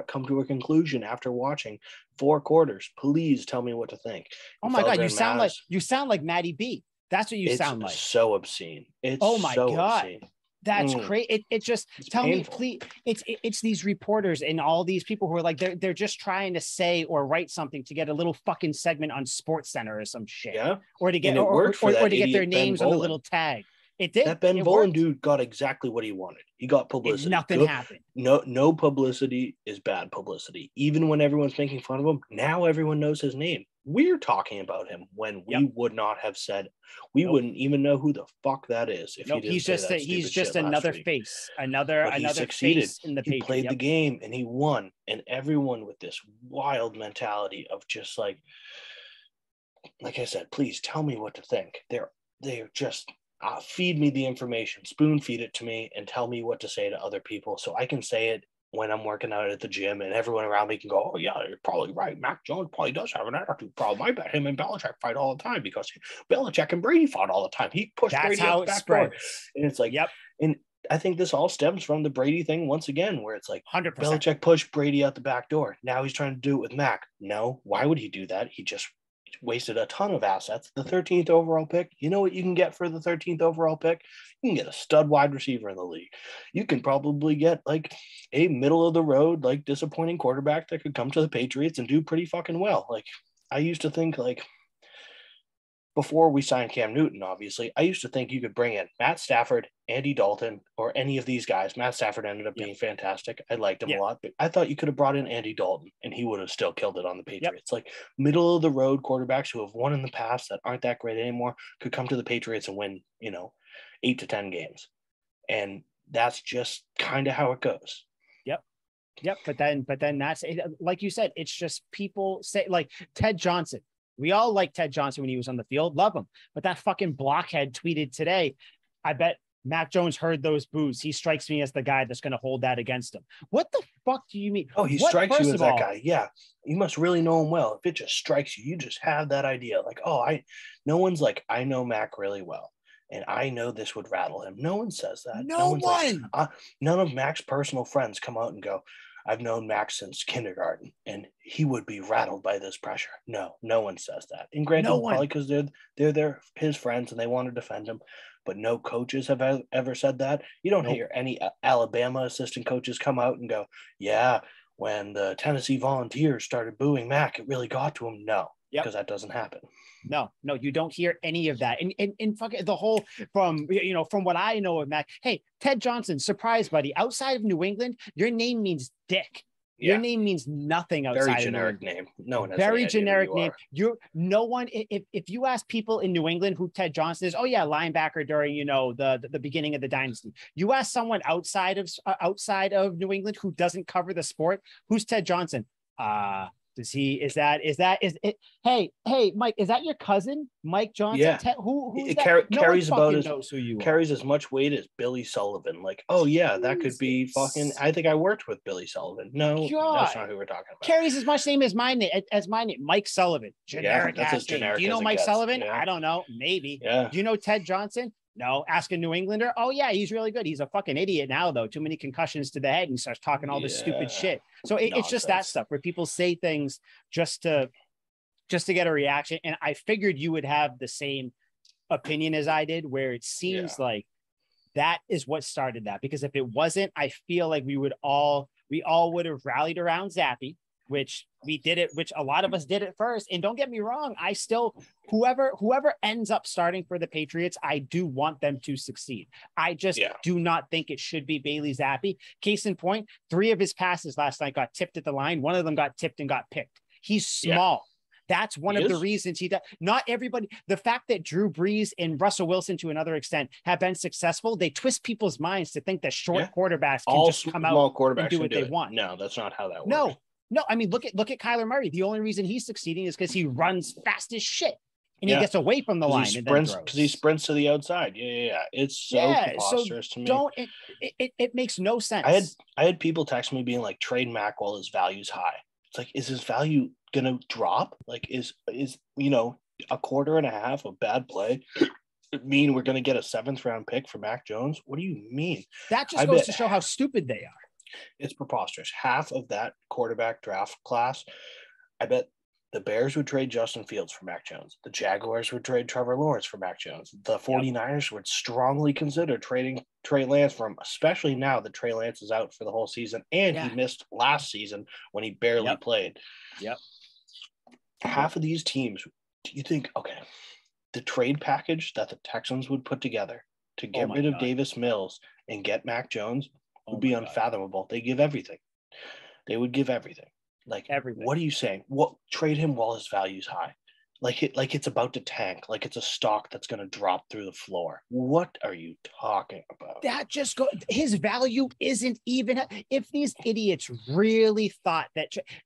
come to a conclusion after watching 4 quarters. Please tell me what to think. Oh my God, you sound like Maddie B. That's what you sound like. It's so obscene. It's obscene. That's crazy. It's just tell painful. Me, please. It's these reporters and all these people who are like they're just trying to say or write something to get a little fucking segment on Sports Center or some shit, or to get or to get their names on a little tag. It did. That Ben Volen dude got exactly what he wanted. He got publicity. Nothing happened. No publicity is bad publicity. Even when everyone's making fun of him, now everyone knows his name. We're talking about him when we would not have said. We wouldn't even know who the fuck that is if he didn't he's just he's just another face, another face in the He played the game and he won, and everyone with this wild mentality of just like I said, please tell me what to think. They're just feed me the information, spoon feed it to me, and tell me what to say to other people so I can say it when I'm working out at the gym and everyone around me can go, oh, yeah, you're probably right. Mac Jones probably does have an attitude problem. I bet him and Belichick fight all the time because Belichick and Brady fought all the time. He pushed That's Brady how out the it back door. spreads. And it's like, Yep. And I think this all stems from the Brady thing once again, where it's like 100%. Belichick pushed Brady out the back door. Now he's trying to do it with Mac. No, why would he do that? He just wasted a ton of assets. The 13th overall pick, you know what you can get for the 13th overall pick? You can get a stud wide receiver in the league. You can probably get like a middle of the road, like disappointing quarterback that could come to the Patriots and do pretty fucking well. Like I used to think like before we signed Cam Newton, obviously, I used to think you could bring in Matt Stafford, Andy Dalton, or any of these guys. Matt Stafford ended up being fantastic. I liked him a lot, but I thought you could have brought in Andy Dalton and he would have still killed it on the Patriots. Like middle of the road quarterbacks who have won in the past that aren't that great anymore could come to the Patriots and win, 8 to 10 games. And that's just kind of how it goes. Yep. But then that's like you said, it's just people say like Ted Johnson. We all like Ted Johnson when he was on the field, love him. But that fucking blockhead tweeted today, I bet Mac Jones heard those boos. He strikes me as the guy that's going to hold that against him. What the fuck do you mean? Oh, he strikes you as that guy. Yeah. You must really know him well. If it just strikes you, you just have that idea. Like, no one's like, I know Mac really well. And I know this would rattle him. No one says that. No one. Like, none of Mac's personal friends come out and go, I've known Max since kindergarten, and he would be rattled by this pressure. No one says that. And granted, probably because they're his friends and they want to defend him, but no coaches have ever said that. You don't hear any Alabama assistant coaches come out and go, yeah, when the Tennessee Volunteers started booing Mac, it really got to him. No, because that doesn't happen. No, you don't hear any of that. And fucking the whole from what I know of Mac. Hey, Ted Johnson, surprise, buddy. Outside of New England, your name means dick. Your name means nothing outside. Very generic name. No one has very generic name. You're no one. If you ask people in New England who Ted Johnson is, oh yeah, linebacker during the beginning of the dynasty. You ask someone outside of New England who doesn't cover the sport, who's Ted Johnson? Hey, Mike, is that your cousin, Mike Johnson? Yeah. Who's that? Carries as much weight as Billy Sullivan. Like, oh yeah, that could be fucking. I think I worked with Billy Sullivan. No, that's not who we're talking about. Carries as much name as my name, Mike Sullivan. Generic ass name. Do you know Mike Sullivan? Yeah. I don't know. Maybe. Yeah. Do you know Ted Johnson? No, ask a New Englander. Oh, yeah, he's really good. He's a fucking idiot now, though. Too many concussions to the head and starts talking all this stupid shit. So it's just that stuff where people say things just to get a reaction. And I figured you would have the same opinion as I did, where it seems like that is what started that. Because if it wasn't, I feel like we all would have rallied around Zappe, which we did it, which a lot of us did it first. And don't get me wrong, I still, whoever ends up starting for the Patriots, I do want them to succeed. I just do not think it should be Bailey Zappe. Case in point, 3 of his passes last night got tipped at the line. 1 of them got tipped and got picked. He's small. That's one of the reasons he does. Not everybody. The fact that Drew Brees and Russell Wilson, to another extent, have been successful, they twist people's minds to think that short quarterbacks can just come out and do what they want. No, that's not how that works. No, I mean, look at Kyler Murray. The only reason he's succeeding is because he runs fast as shit and he gets away from the line. Because he sprints to the outside. Yeah. It's so preposterous to me. It makes no sense. I had people text me being like, trade Mac while his value's high. It's like, is his value gonna drop? Like, is a quarter and a half of bad play mean we're gonna get a 7th round pick for Mac Jones? What do you mean? That just goes to show how stupid they are. It's preposterous. Half of that quarterback draft class, I bet the Bears would trade Justin Fields for Mac Jones. The Jaguars would trade Trevor Lawrence for Mac Jones. The 49ers would strongly consider trading Trey Lance for him, especially now that Trey Lance is out for the whole season and he missed last season when he barely played. Half of these teams, do you think, the trade package that the Texans would put together to get rid of Davis Mills and get Mac Jones would be unfathomable. They give everything. They would give everything. Like, everything. What are you saying? What, trade him while his value's high? like it's about to tank, like it's a stock that's going to drop through the floor. What are you talking about? That just his value isn't even, if these idiots really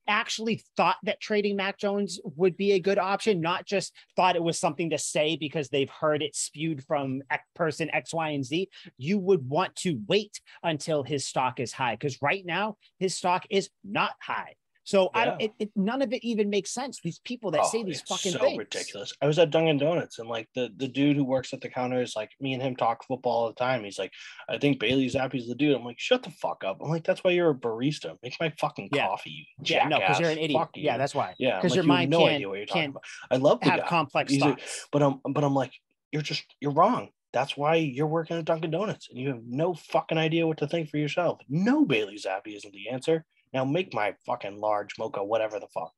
actually thought that trading Mac Jones would be a good option, not just thought it was something to say because they've heard it spewed from person X, Y, and Z, you would want to wait until his stock is high. Because right now his stock is not high. So Yeah. None of it even makes sense. These people that say these fucking so things. Ridiculous. I was at Dunkin' Donuts and like the dude who works at the counter is like, me and him talk football all the time. He's like, I think Bailey Zappe's the dude. I'm like, shut the fuck up. I'm like, that's why you're a barista. Make my fucking coffee, you jackass. No, because you're an idiot. Fuck you. Yeah, that's why. Yeah, because like, your you mind have no idea what you're talking about. I love the have guy. complex thoughts. But I'm like, you're wrong. That's why you're working at Dunkin' Donuts and you have no fucking idea what to think for yourself. No, Bailey Zappe isn't the answer. Now make my fucking large mocha, whatever the fuck.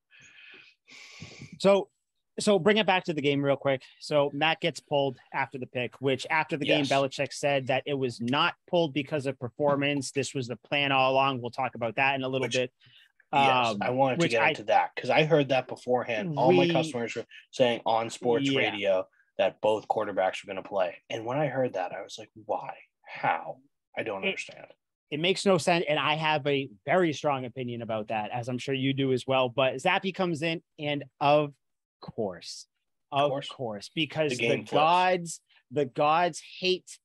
So bring it back to the game real quick. So Matt gets pulled after the pick, which after the game, Belichick said that it was not pulled because of performance. This was the plan all along. We'll talk about that in a little bit. Yes, I wanted to get into that because I heard that beforehand. All my customers were saying on sports radio that both quarterbacks were going to play. And when I heard that, I was like, why? How? I don't understand. It makes no sense. And I have a very strong opinion about that, as I'm sure you do as well. But Zappe comes in, and of course, because the gods hate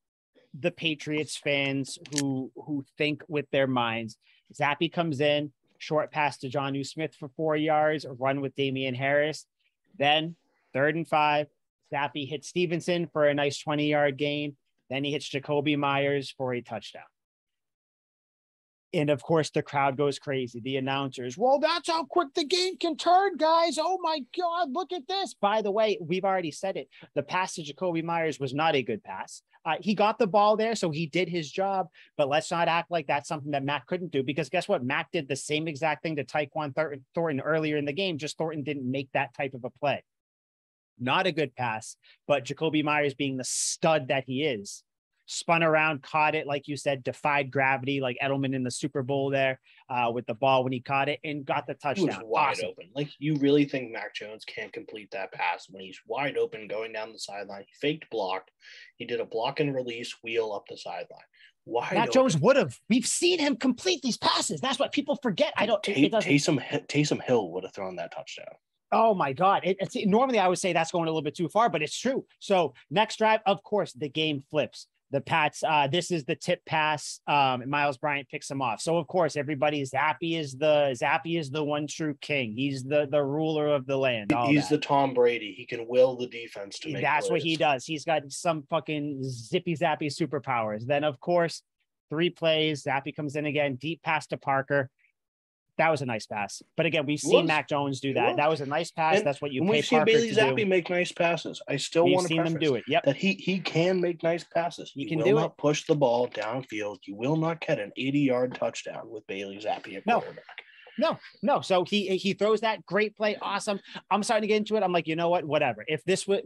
the Patriots fans who think with their minds. Zappe comes in, short pass to Jonnu Smith for 4 yards, run with Damian Harris. Then 3rd and 5, Zappe hits Stevenson for a nice 20-yard gain. Then he hits Jacoby Myers for a touchdown. And of course, the crowd goes crazy. The announcers, well, that's how quick the game can turn, guys. Oh my God, look at this. By the way, we've already said it. The pass to Jacoby Myers was not a good pass. He got the ball there, so he did his job. But let's not act like that's something that Matt couldn't do, because guess what? Matt did the same exact thing to Tyquan Thornton earlier in the game. Just Thornton didn't make that type of a play. Not a good pass, but Jacoby Myers, being the stud that he is, spun around, caught it, like you said, defied gravity, like Edelman in the Super Bowl there with the ball when he caught it, and got the touchdown. He was wide open. Like, you really think Mac Jones can't complete that pass when he's wide open going down the sideline? He faked blocked. He did a block and release wheel up the sideline. Mac Jones would have. We've seen him complete these passes. That's what people forget. Taysom Hill would have thrown that touchdown. Oh my God. Normally I would say that's going a little bit too far, but it's true. So next drive, of course, the game flips. The Pats, this is the tip pass. Miles Bryant picks him off. So of course, everybody's Zappe is the one true king. He's the ruler of the land. He's the Tom Brady. He can will the defense to make That's plays. what he does. He's got some fucking zippy zappy superpowers. Then of course, 3 plays. Zappe comes in again, deep pass to Parker. That was a nice pass. But again, we've seen Mac Jones do that. That was a nice pass. That's what you pay Parker to do. We've seen Bailey Zappe make nice passes. I still want to preface them do it. Yep. That he can make nice passes. He can will not push the ball downfield. You will not get an 80-yard touchdown with Bailey Zappe at quarterback. No. So he throws that great play. Awesome. I'm starting to get into it. I'm like, you know what? Whatever. If this would,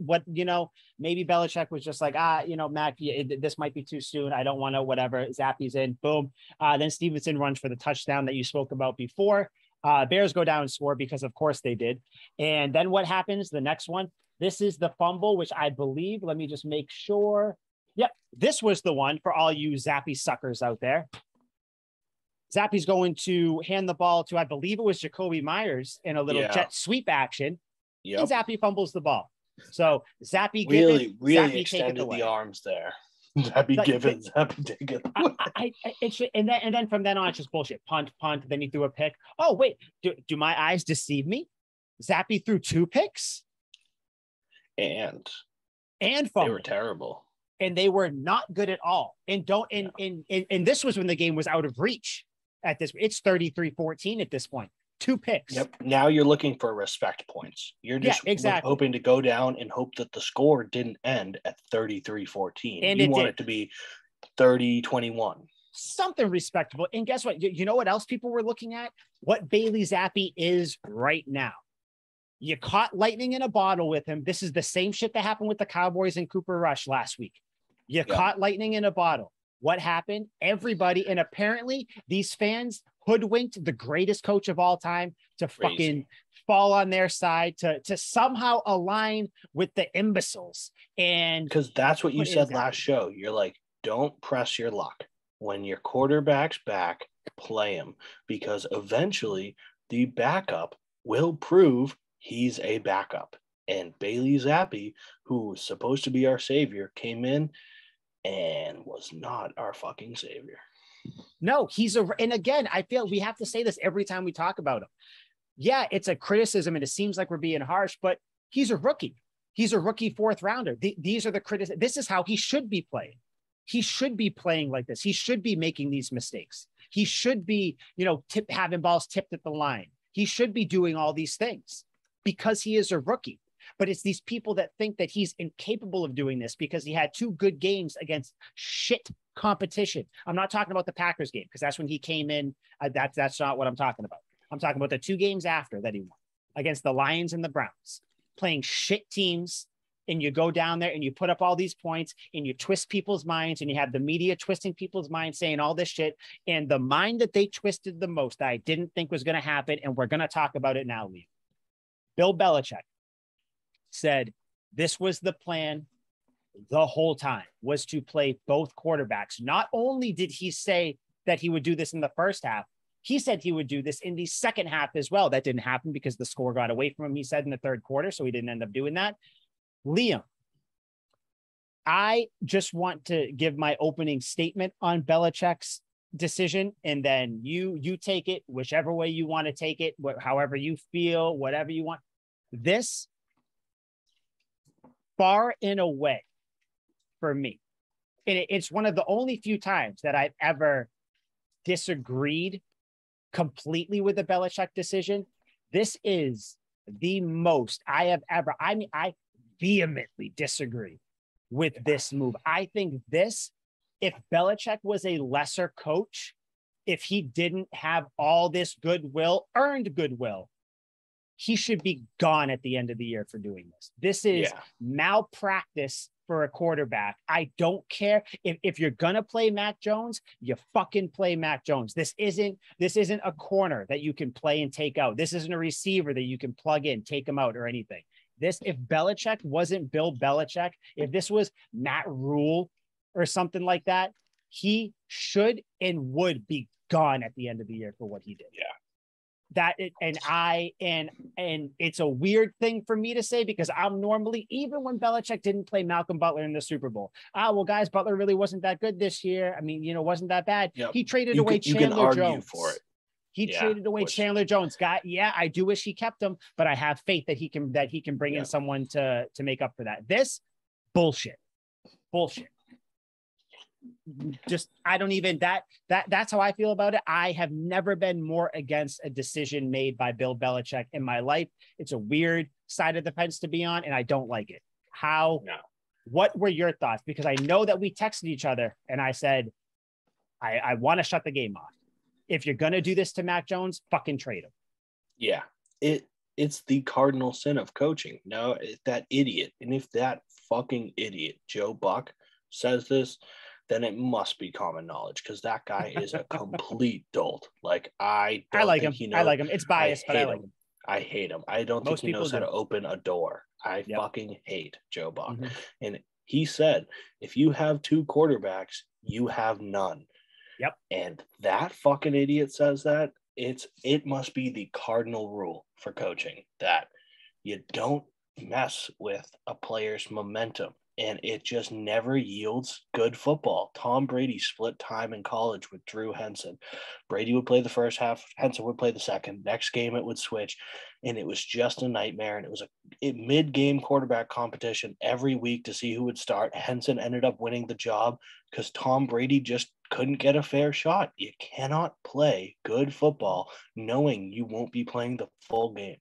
maybe Belichick was just like, Mac, this might be too soon. I don't want to, whatever. Zappe's in. Boom. Then Stevenson runs for the touchdown that you spoke about before. Bears go down and score because of course they did. And then what happens? The next one, this is the fumble, which I believe, let me just make sure. Yep. This was the one for all you Zappe suckers out there. Zappe's going to hand the ball to, I believe it was Jacoby Myers in a little jet sweep action. Yep. And Zappe fumbles the ball. So Zappe really Zappe extended the arms there. Zappe given, Zappe taken. And then from then on, it's just bullshit. Punt. Then he threw a pick. Oh wait, do my eyes deceive me? Zappe threw 2 picks, and fumbled. They were terrible, and they were not good at all. And this was when the game was out of reach. At this, it's 33-14 at this point. 2 picks. Yep. Now you're looking for respect points. You're just hoping to go down and hope that the score didn't end at 33-14. And you want it to be 30-21. Something respectable. And guess what? You know what else people were looking at? What Bailey Zappe is right now. You caught lightning in a bottle with him. This is the same shit that happened with the Cowboys and Cooper Rush last week. You caught lightning in a bottle. What happened? Everybody, and apparently these fans hoodwinked the greatest coach of all time to fucking Crazy. fall on their side, to somehow align with the imbeciles. And Because that's what you put in said Zappe. last show. You're like, don't press your luck. When your quarterback's back, play him. Because eventually the backup will prove he's a backup. And Bailey Zappe, who was supposed to be our savior, came in and was not our fucking savior. No, and again, I feel we have to say this every time we talk about him. Yeah, it's a criticism and it seems like we're being harsh, but he's a rookie. He's a rookie 4th rounder. These are the criticism. This is how he should be playing. He should be playing like this. He should be making these mistakes. He should be, having balls tipped at the line. He should be doing all these things because he is a rookie. But it's these people that think that he's incapable of doing this because he had 2 good games against shit competition. I'm not talking about the Packers game because that's when he came in. That's not what I'm talking about. I'm talking about the 2 games after that he won against the Lions and the Browns, playing shit teams. And you go down there and you put up all these points and you twist people's minds and you have the media twisting people's minds saying all this shit. And the mind that they twisted the most, that I didn't think was going to happen. And we're going to talk about it now, Liam. Bill Belichick said this was the plan the whole time, was to play both quarterbacks. Not only did he say that he would do this in the first half, he said he would do this in the second half as well. That didn't happen because the score got away from him, he said, in the 3rd quarter. So he didn't end up doing that. Liam, I just want to give my opening statement on Belichick's decision, and then you take it whichever way you want to take it, however you feel, whatever you want. This, far and away, for me, and it's one of the only few times that I've ever disagreed completely with the Belichick decision. This is the most I have ever. I mean, I vehemently disagree with this move. I think this, if Belichick was a lesser coach, if he didn't have all this goodwill, earned goodwill, he should be gone at the end of the year for doing this. This is malpractice for a quarterback. I don't care if you're gonna play Mac Jones, you fucking play Mac Jones. This isn't a corner that you can play and take out. This isn't a receiver that you can plug in, take him out or anything. If Belichick wasn't Bill Belichick, if this was Matt Rule or something like that, he should and would be gone at the end of the year for what he did. Yeah. And it's a weird thing for me to say because I'm normally, even when Belichick didn't play Malcolm Butler in the Super Bowl, well, guys, Butler really wasn't that good this year. I mean, wasn't that bad. Yep. He traded away Chandler Jones for it. He traded away Chandler Jones. I do wish he kept him, but I have faith that he can bring in someone to make up for that. This bullshit. Just, I don't even, that's how I feel about it. I have never been more against a decision made by Bill Belichick in my life. It's a weird side of the fence to be on, and I don't like it. What were your thoughts? Because I know that we texted each other and I said, I want to shut the game off. If you're going to do this to Mac Jones, fucking trade him. Yeah. It's the cardinal sin of coaching. No, that idiot. And if that fucking idiot, Joe Buck, says this, then it must be common knowledge because that guy is a complete dolt. Like, I like him. It's biased, but I like him. I hate him. I don't think he knows how to open a door. I fucking hate Joe Buck. Mm-hmm. And he said, if you have 2 quarterbacks, you have none. Yep. And that fucking idiot says that. It must be the cardinal rule for coaching that you don't mess with a player's momentum. And it just never yields good football. Tom Brady split time in college with Drew Henson. Brady would play the first half. Henson would play the second. Next game, it would switch. And it was just a nightmare. And it was a mid-game quarterback competition every week to see who would start. Henson ended up winning the job because Tom Brady just couldn't get a fair shot. You cannot play good football knowing you won't be playing the full game.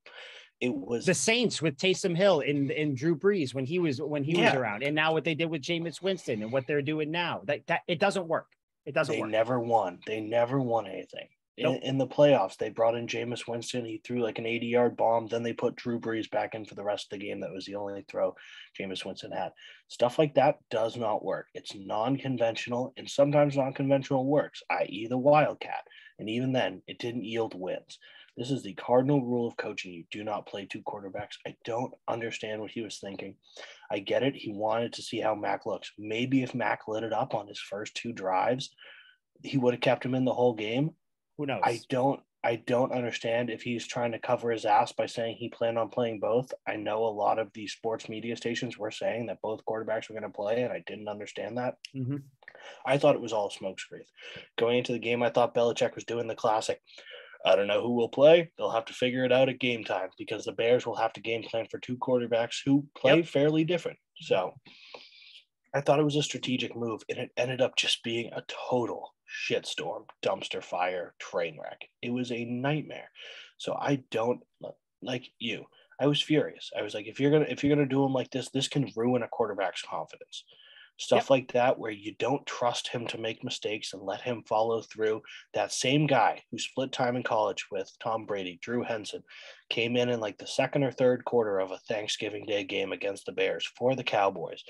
It was the Saints with Taysom Hill and Drew Brees when he was around, and now what they did with Jameis Winston and what they're doing now, that it doesn't work. They never won. They never won anything. Nope. In the playoffs, they brought in Jameis Winston. He threw like an 80-yard bomb. Then they put Drew Brees back in for the rest of the game. That was the only throw Jameis Winston had. Stuff like that does not work. It's non-conventional, and sometimes non-conventional works, i.e. the Wildcat. And even then, it didn't yield wins. This is the cardinal rule of coaching. You do not play two quarterbacks. I don't understand what he was thinking. I get it. He wanted to see how Mac looks. Maybe if Mac lit it up on his first two drives, he would have kept him in the whole game. Who knows? I don't understand if he's trying to cover his ass by saying he planned on playing both. I know a lot of the sports media stations were saying that both quarterbacks were going to play, and I didn't understand that. Mm-hmm. I thought it was all smokescreen. Going into the game, I thought Belichick was doing the classic. I don't know who will play. They'll have to figure it out at game time because the Bears will have to game plan for two quarterbacks who play fairly different. So I thought it was a strategic move, and it ended up just being a total shitstorm, dumpster fire, train wreck. It was a nightmare. So I don't like you. I was furious. I was like, if you're gonna do him like this can ruin a quarterback's confidence. Stuff like that, where you don't trust him to make mistakes and let him follow through. That same guy who split time in college with Tom Brady, Drew Henson, came in like the second or third quarter of a Thanksgiving Day game against the Bears for the Cowboys.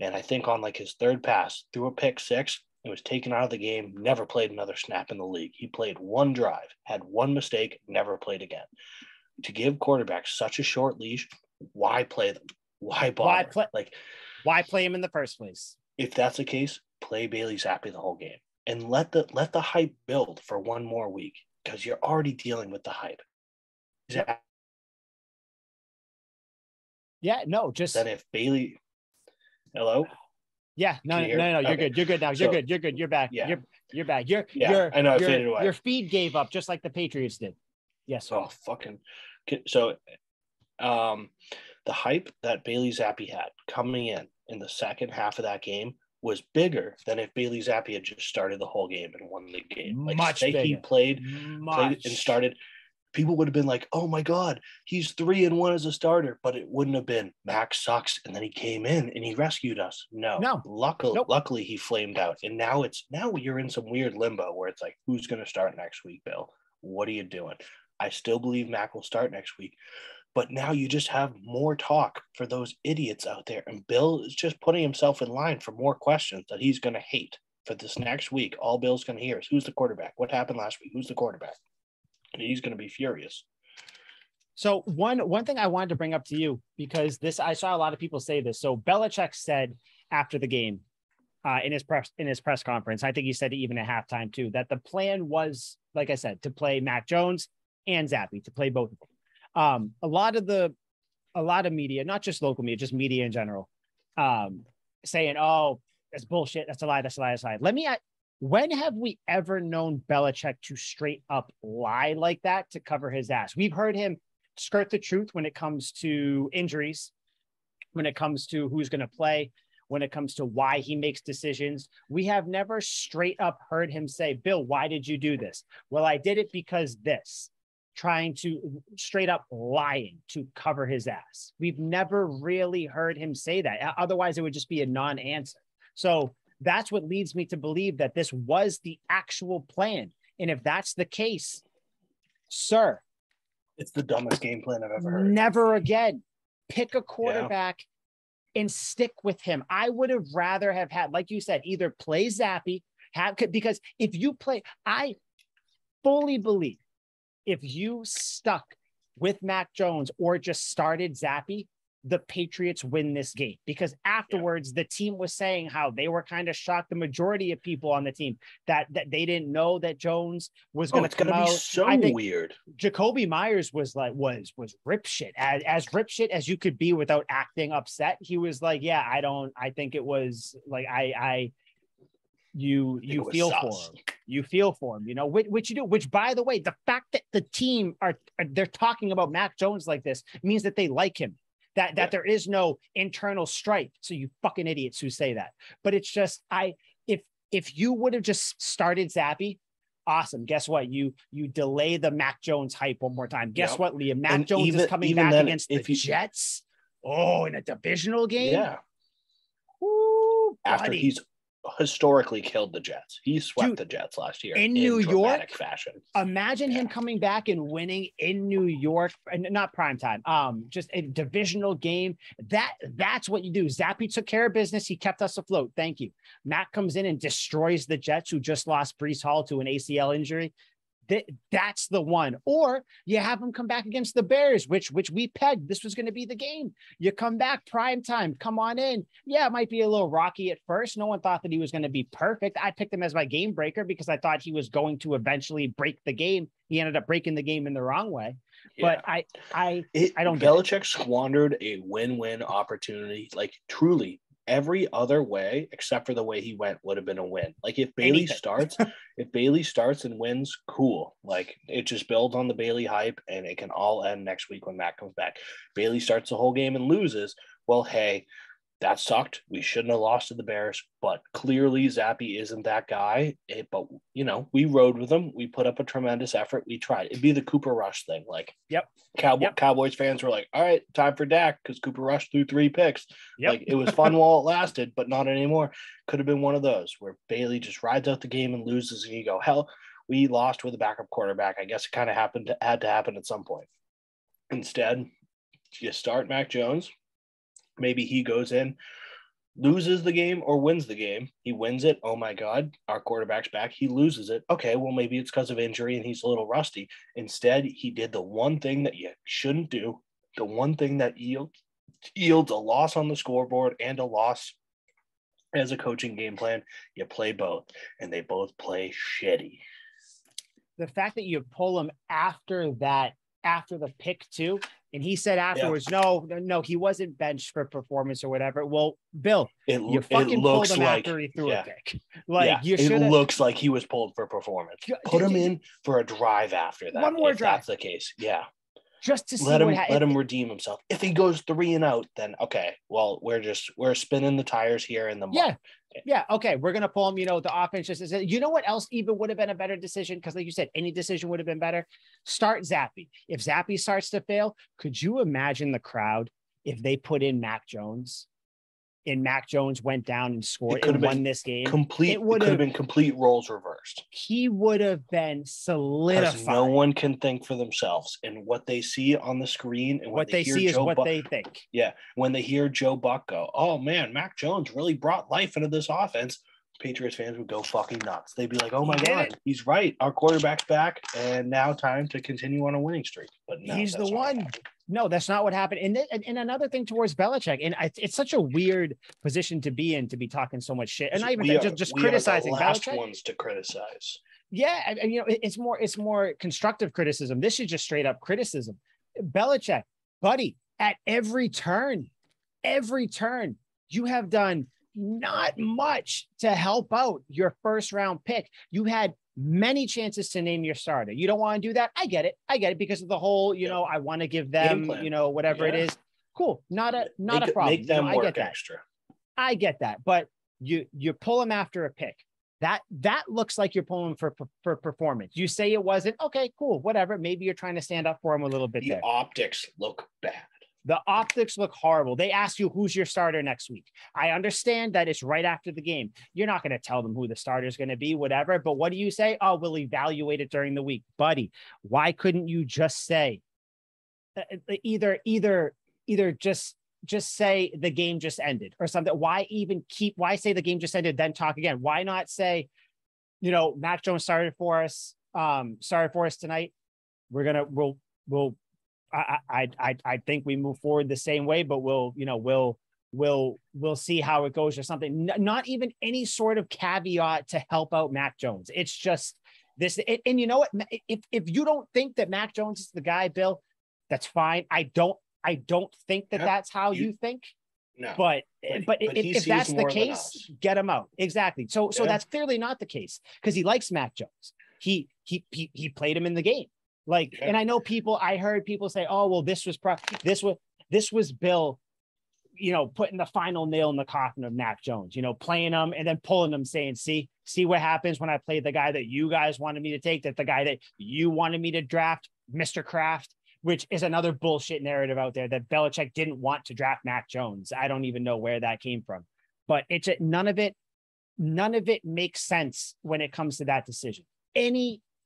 And I think on like his third pass, threw a pick six, and was taken out of the game, never played another snap in the league. He played one drive, had one mistake, never played again. To give quarterbacks such a short leash, why play them? Why bother? Why play him in the first place? If that's the case, play Bailey Zappe the whole game and let the hype build for one more week because you're already dealing with the hype. Yeah, no, just then if Bailey, hello. Yeah, no, you're okay. Good. You're good now. You're good. You're good. You're back. Yeah. You're back. I know I faded away. Your feed gave up just like the Patriots did. Yes. Sir. Oh, fucking. So, the hype that Bailey Zappe had coming in the second half of that game was bigger than if Bailey Zappe had just started the whole game and won the game. Like, much bigger. He played and started. People would have been like, "Oh my God, he's 3-1 as a starter," but it wouldn't have been Max sucks, and then he came in and he rescued us. No. Luckily, he flamed out, and now you're in some weird limbo where it's like, who's going to start next week, Bill? What are you doing? I still believe Mac will start next week, but now you just have more talk for those idiots out there, and Bill is just putting himself in line for more questions that he's going to hate for this next week. All Bill's going to hear is, "Who's the quarterback? What happened last week? Who's the quarterback?" And he's going to be furious. So one thing I wanted to bring up to you, because I saw a lot of people say this. So Belichick said after the game in his press conference, I think he said it even at halftime too, that the plan was, like I said, to play Mac Jones and Zappe, to play both of them. A lot of media, not just local media, just media in general, saying, "Oh, that's bullshit. That's a lie. That's a lie. That's a lie." When have we ever known Belichick to straight up lie like that to cover his ass? We've heard him skirt the truth when it comes to injuries, when it comes to who's going to play, when it comes to why he makes decisions. We have never straight up heard him say, "Bill, why did you do this?" "Well, I did it because this." Trying to straight up lying to cover his ass. We've never really heard him say that. Otherwise, it would just be a non-answer. So that's what leads me to believe that this was the actual plan. And if that's the case, sir, it's the dumbest game plan I've ever heard. Never again. Pick a quarterback and stick with him. I would have rather have had, like you said, either play Zappe, because if you play, I fully believe if you stuck with Mac Jones or just started Zappe, the Patriots win this game, because afterwards the team was saying how they were kind of shocked. The majority of people on the team that they didn't know that Jones was going to come out. So weird. Jacoby Myers was rip shit, as rip shit as you could be without acting upset. He was like, "Yeah, I think it was like, you feel for him. You feel for him, which you do, which, by the way, the fact that the team they're talking about Mac Jones like this means that they like him. That there is no internal strife. So you fucking idiots who say that. But it's just, if you would have just started Zappe, awesome. Guess what? You delay the Mac Jones hype one more time. Guess what, Liam? Mac Jones is coming back against the Jets. Oh, in a divisional game? Yeah. Ooh, after he's historically killed the Jets. He swept the Jets last year in New York fashion. Imagine him coming back and winning in New York, and not primetime, just a divisional game. That's what you do. Zappe took care of business. He kept us afloat. Thank you. Mac comes in and destroys the Jets, who just lost Breece Hall to an ACL injury. That's the one. Or you have him come back against the Bears, which we pegged. This was going to be the game. You come back prime time, come on in. Yeah, it might be a little rocky at first. No one thought that he was going to be perfect. I picked him as my game breaker because I thought he was going to eventually break the game. He ended up breaking the game in the wrong way. Yeah. But I don't get Belichick squandered a win-win opportunity. Like truly, every other way except for the way he went would have been a win. Like if Bailey starts, and wins, cool. Like it just builds on the Bailey hype, and it can all end next week when Matt comes back. Bailey starts the whole game and loses. Well, hey, that sucked. We shouldn't have lost to the Bears, but clearly Zappe isn't that guy. But we rode with him. We put up a tremendous effort. We tried. It'd be the Cooper Rush thing. Like, yep. Cowboys fans were like, all right, time for Dak because Cooper Rush threw 3 picks. Yep. Like it was fun while it lasted, but not anymore. Could have been one of those where Bailey just rides out the game and loses, and you go, hell, we lost with a backup quarterback. I guess it kind of had to happen at some point. Instead, you start Mac Jones. Maybe he goes in, loses the game or wins the game. He wins it. Oh my God, our quarterback's back. He loses it. Okay, well, maybe it's because of injury and he's a little rusty. Instead, he did the one thing that you shouldn't do, the one thing that yields a loss on the scoreboard and a loss as a coaching game plan. You play both, and they both play shitty. The fact that you pull him after the pick too, and he said afterwards, no, he wasn't benched for performance or whatever. Well, Bill, you fucking pulled him after he threw a pick. It looks like he was pulled for performance. Put him in for a drive after that. One more drive. That's the case. Yeah. Just to see let him redeem himself. If he goes 3 and out, then okay. Well, we're spinning the tires here in the mud. Yeah. Okay. We're gonna pull him. The offense just is. You know what else even would have been a better decision? Because like you said, any decision would have been better. Start Zappe. If Zappe starts to fail, could you imagine the crowd if they put in Mac Jones? And Mac Jones went down and scored and won this game. It could have been complete roles reversed. He would have been solidified. Because no one can think for themselves, and what they see on the screen and what they see is what they think. Yeah, when they hear Joe Buck go, "Oh man, Mac Jones really brought life into this offense," Patriots fans would go fucking nuts. They'd be like, "Oh my God, he's right. Our quarterback's back, and now time to continue on a winning streak." But no, he's the one. No, that's not what happened. And another thing towards Belichick, and it's such a weird position to be in, to be talking so much shit, and not even just criticizing the last Belichick. Ones to criticize. Yeah, and it's more constructive criticism. This is just straight up criticism. Belichick, buddy, at every turn, you have done not much to help out your first round pick. You had many chances to name your starter. You don't want to do that. I get it because of the whole, I want to give them, whatever it is. Cool. Not a problem. Make them work extra. I get that. But you pull them after a pick. That looks like you're pulling for performance. You say it wasn't. Okay, cool. Whatever. Maybe you're trying to stand up for them a little bit. The optics look bad. The optics look horrible. They ask you who's your starter next week. I understand that it's right after the game. You're not going to tell them who the starter is going to be, whatever. But what do you say? Oh, we'll evaluate it during the week. Buddy, why couldn't you just say either just say the game just ended or something? Why say the game just ended, then talk again? Why not say, Mac Jones started for us tonight. I think we move forward the same way, but we'll see how it goes or something. Not even any sort of caveat to help out Mac Jones. It's just this. And you know what? If you don't think that Mac Jones is the guy, Bill, that's fine. I don't think that that's how you think. No, but if that's the case, get him out. Exactly. So that's clearly not the case because he likes Mac Jones. He played him in the game. And I know I heard people say, oh, well, this was Bill, putting the final nail in the coffin of Mac Jones, playing him and then pulling him saying, see what happens when I play the guy that you guys wanted me to take, that the guy that you wanted me to draft, Mr. Kraft, which is another bullshit narrative out there that Belichick didn't want to draft Mac Jones. I don't even know where that came from, but none of it makes sense when it comes to that decision.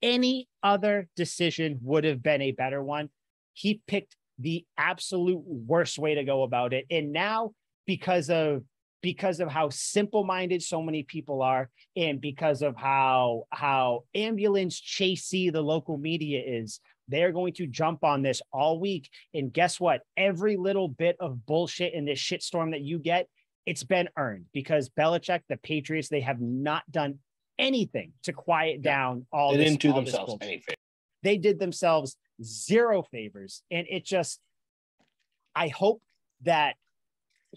Any other decision would have been a better one. He picked the absolute worst way to go about it. And now, because of because of how simple-minded so many people are, and because of how ambulance chasey the local media is. They're going to jump on this all week. And guess what? Every little bit of bullshit in this shitstorm that you get, it's been earned, because Belichick, the Patriots, they have not done anything to quiet down all this. They didn't do all themselves this any favor. They did themselves zero favors. And it just, I hope that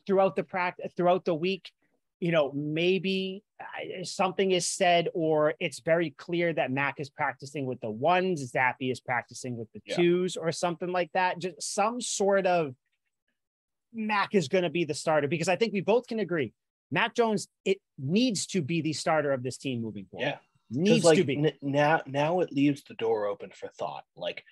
throughout the week, maybe something is said, or it's very clear that Mac is practicing with the ones, Zappe is practicing with the twos, or something like that. Just some sort of Mac is going to be the starter, because I think we both can agree Mac Jones, it needs to be the starter of this team moving forward. Yeah. Needs to be. Now it leaves the door open for thought. Like,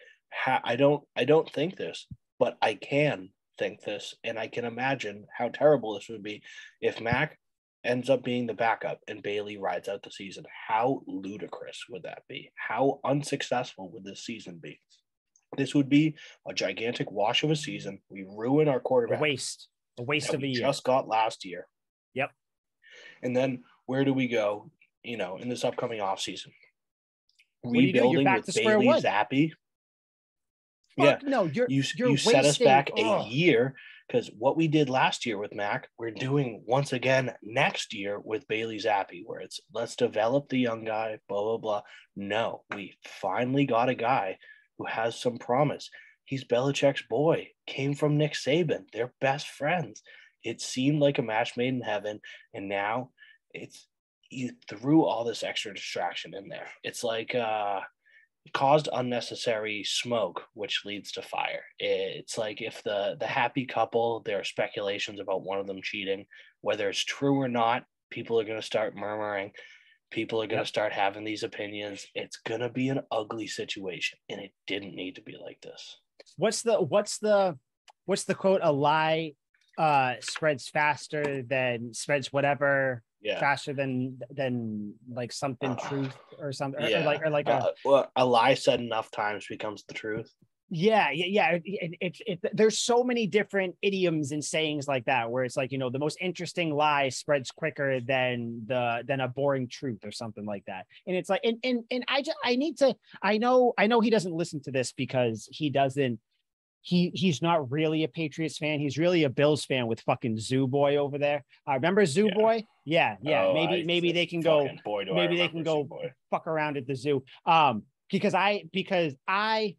I don't think this, but I can think this, and I can imagine how terrible this would be if Mac ends up being the backup and Bailey rides out the season. How ludicrous would that be? How unsuccessful would this season be? This would be a gigantic wash of a season. We ruin our quarterback. A waste of a year. Just got last year. Yep. And then where do we go, in this upcoming offseason? Rebuilding with Bailey Zappe. Fuck no, you set us back a year, because what we did last year with Mac, we're doing once again next year with Bailey Zappe, where it's let's develop the young guy, blah, blah, blah. No, we finally got a guy who has some promise. He's Belichick's boy, came from Nick Saban. They're best friends. It seemed like a match made in heaven, and now you threw all this extra distraction in there. It's like caused unnecessary smoke, which leads to fire. It's like if the happy couple, there are speculations about one of them cheating, whether it's true or not, people are going to start murmuring. People are going to start having these opinions. It's going to be an ugly situation, and it didn't need to be like this. What's the quote? A lie spreads faster than spreads faster than like something truth or something, or like a lie said enough times becomes the truth. Yeah. There's so many different idioms and sayings like that, where it's like, the most interesting lie spreads quicker than a boring truth or something like that. And it's like, and I know he doesn't listen to this, because he's not really a Patriots fan. He's really a Bills fan with fucking Zoo Boy over there. Remember Zoo Boy? Yeah. Oh, maybe they can go. Maybe they can go fuck around at the zoo. Because I,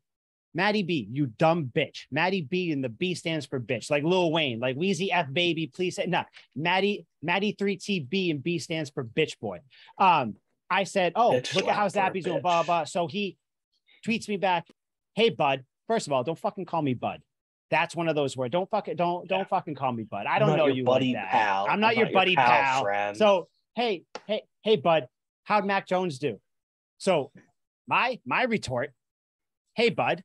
Maddie B, you dumb bitch. Maddie B, and the B stands for bitch, like Lil Wayne, like Weezy F baby. Please say no. Maddie 3TB, and B stands for bitch boy. I said, look at how Zappe's doing, blah blah. So he tweets me back, hey bud. First of all, don't fucking call me bud. That's one of those words. Don't fucking call me bud. I don't know you buddy like that. pal. I'm not your buddy pal. Friend. So hey bud, how'd Mac Jones do? So my retort, hey bud,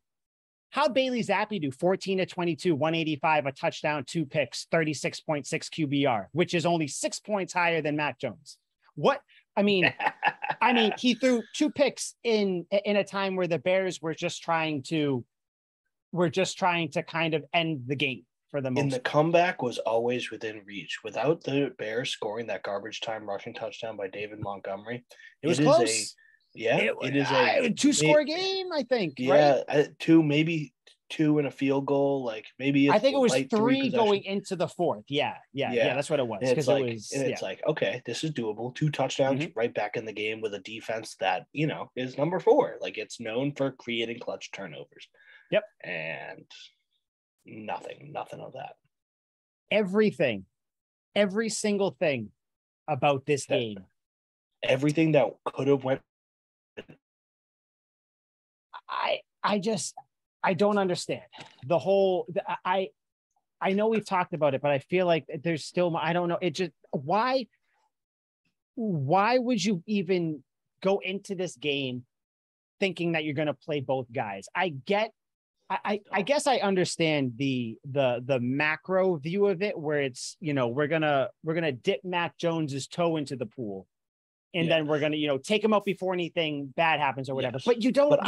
how'd Bailey Zappe do? 14 to 22, 185, a touchdown, 2 picks, 36.6 QBR, which is only 6 points higher than Mac Jones. What? I mean, he threw 2 picks in a time where the Bears were just trying to kind of end the game for the most. And the comeback was always within reach. Without the Bears scoring that garbage time rushing touchdown by David Montgomery, it was close. It is a 2-score game, I think. Yeah, right? 2, maybe 2 and a field goal. Like maybe I think it was 3 going into the 4th. Yeah, that's what it was. Because it's like, okay, this is doable. 2 touchdowns right back in the game with a defense that is number 4. Like, it's known for creating clutch turnovers. Yep. And nothing of that. Every single thing about this game. Everything that could have went. I don't understand the whole. I know we've talked about it, but I feel like there's still. I don't know. It just why would you even go into this game thinking that you're going to play both guys? I guess I understand the macro view of it, where it's we're gonna dip Mac Jones's toe into the pool, and then we're gonna take him out before anything bad happens or whatever. Yes. But you don't. But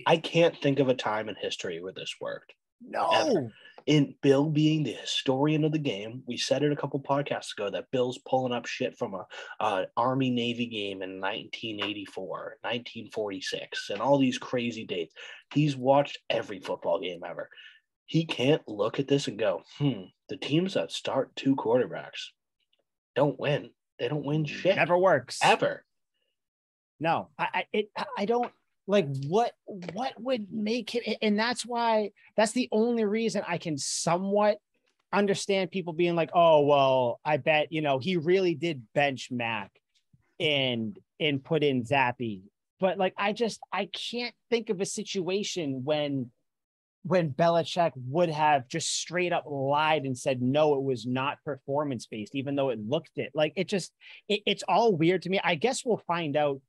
I can't think of a time in history where this worked. No. In Bill being the historian of the game, we said it a couple podcasts ago that Bill's pulling up shit from a Army-Navy game in 1984, 1946, and all these crazy dates. He's watched every football game ever. He can't look at this and go, the teams that start two quarterbacks don't win. They don't win shit. Never works. Ever. No, I don't like what would make it. And that's the only reason I can somewhat understand people being like, oh, well, I bet, he really did bench Mac and put in Zappe. But like, I can't think of a situation when Belichick would have just straight up lied and said, no, it was not performance-based, even though it looked it. Like, it's all weird to me. I guess we'll find out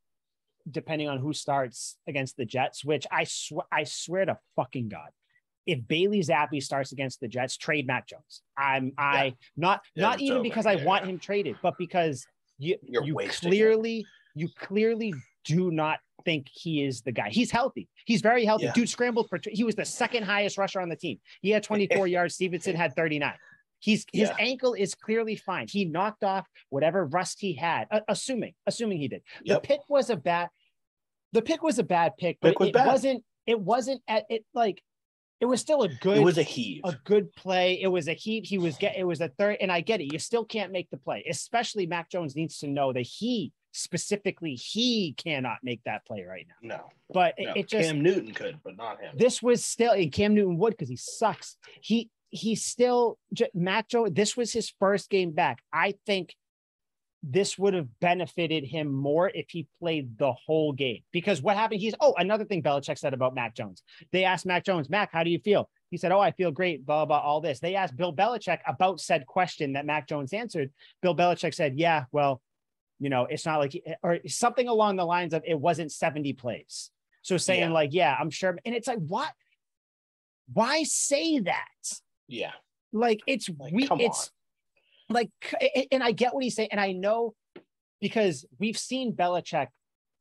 depending on who starts against the Jets, which I swear to fucking God, if Bailey Zappe starts against the Jets, trade Mac Jones. Not even over. Because I want him traded, but because you clearly do not think he is the guy. He's healthy. He's very healthy. Dude scrambled he was the second highest rusher on the team. He had 24 yards. Stevenson had 39. His ankle is clearly fine. He knocked off whatever rust he had, assuming he did. The pick was a bad pick, but it wasn't at it like it was still a good. It was a heave. A good play. It was a heave. It was a third, and I get it. You still can't make the play. Especially Mac Jones needs to know that he cannot make that play right now. No. But it just Cam Newton could, but not him. This was still Cam Newton would because he sucks. He's still Mac Jones. This was his first game back. I think this would have benefited him more if he played the whole game. Because what happened? Another thing Belichick said about Mac Jones. They asked Mac Jones, Mac, how do you feel? He said, I feel great, blah, blah, all this. They asked Bill Belichick about said question that Mac Jones answered. Bill Belichick said, yeah, well, it's not like, or something along the lines of it wasn't 70 plays. So saying I'm sure. And it's like, what? Why say that? Yeah. Like, it's like, and I get what he's saying. And I know because we've seen Belichick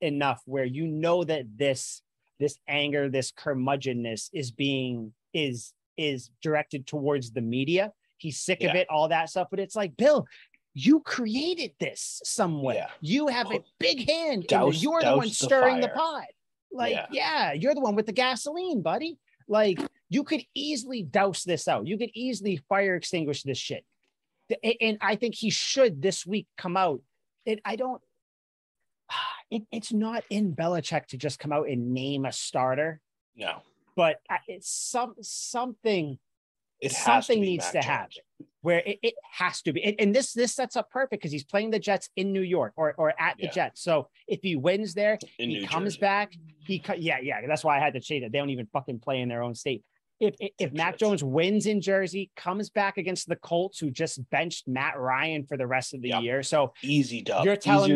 enough where that this anger, this curmudgeonness is directed towards the media. He's sick of it, all that stuff. But it's like, Bill, you created this somewhere. Yeah. You have a big hand. You're the one stirring the pot. Like, you're the one with the gasoline, buddy. Like, you could easily douse this out. You could easily fire extinguish this shit. And I think he should this week come out. It's not in Belichick to just come out and name a starter. No. But it's something. Something needs to happen where it has to be. And this sets up perfect because he's playing the Jets in New York or at the Jets. So if he wins there, he comes back. That's why I had to change it. They don't even fucking play in their own state. If Mac Jones wins in Jersey, comes back against the Colts, who just benched Matt Ryan for the rest of the year. So easy dub. You're telling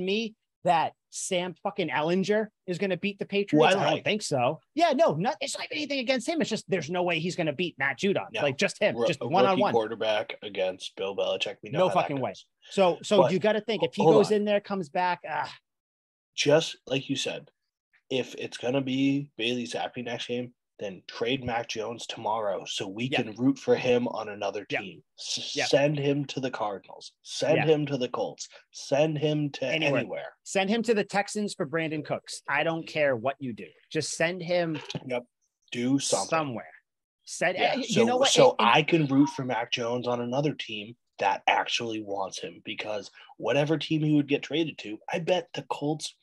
me that Sam fucking Ellinger is going to beat the Patriots? I don't think so. Yeah, no, it's not anything against him. It's just there's no way he's going to beat Matt Judon. No. Like just him, just one-on-one. Quarterback against Bill Belichick. We know no fucking way. So you got to think if he goes in there, comes back. Just like you said, if it's going to be Bailey Zappe next game, then trade Mac Jones tomorrow so we can root for him on another team. Send him to the Cardinals. Send him to the Colts. Send him to anywhere. Send him to the Texans for Brandon Cooks. I don't care what you do. Just send him do something. Somewhere. You know what? So I can root for Mac Jones on another team that actually wants him because whatever team he would get traded to, I bet the Colts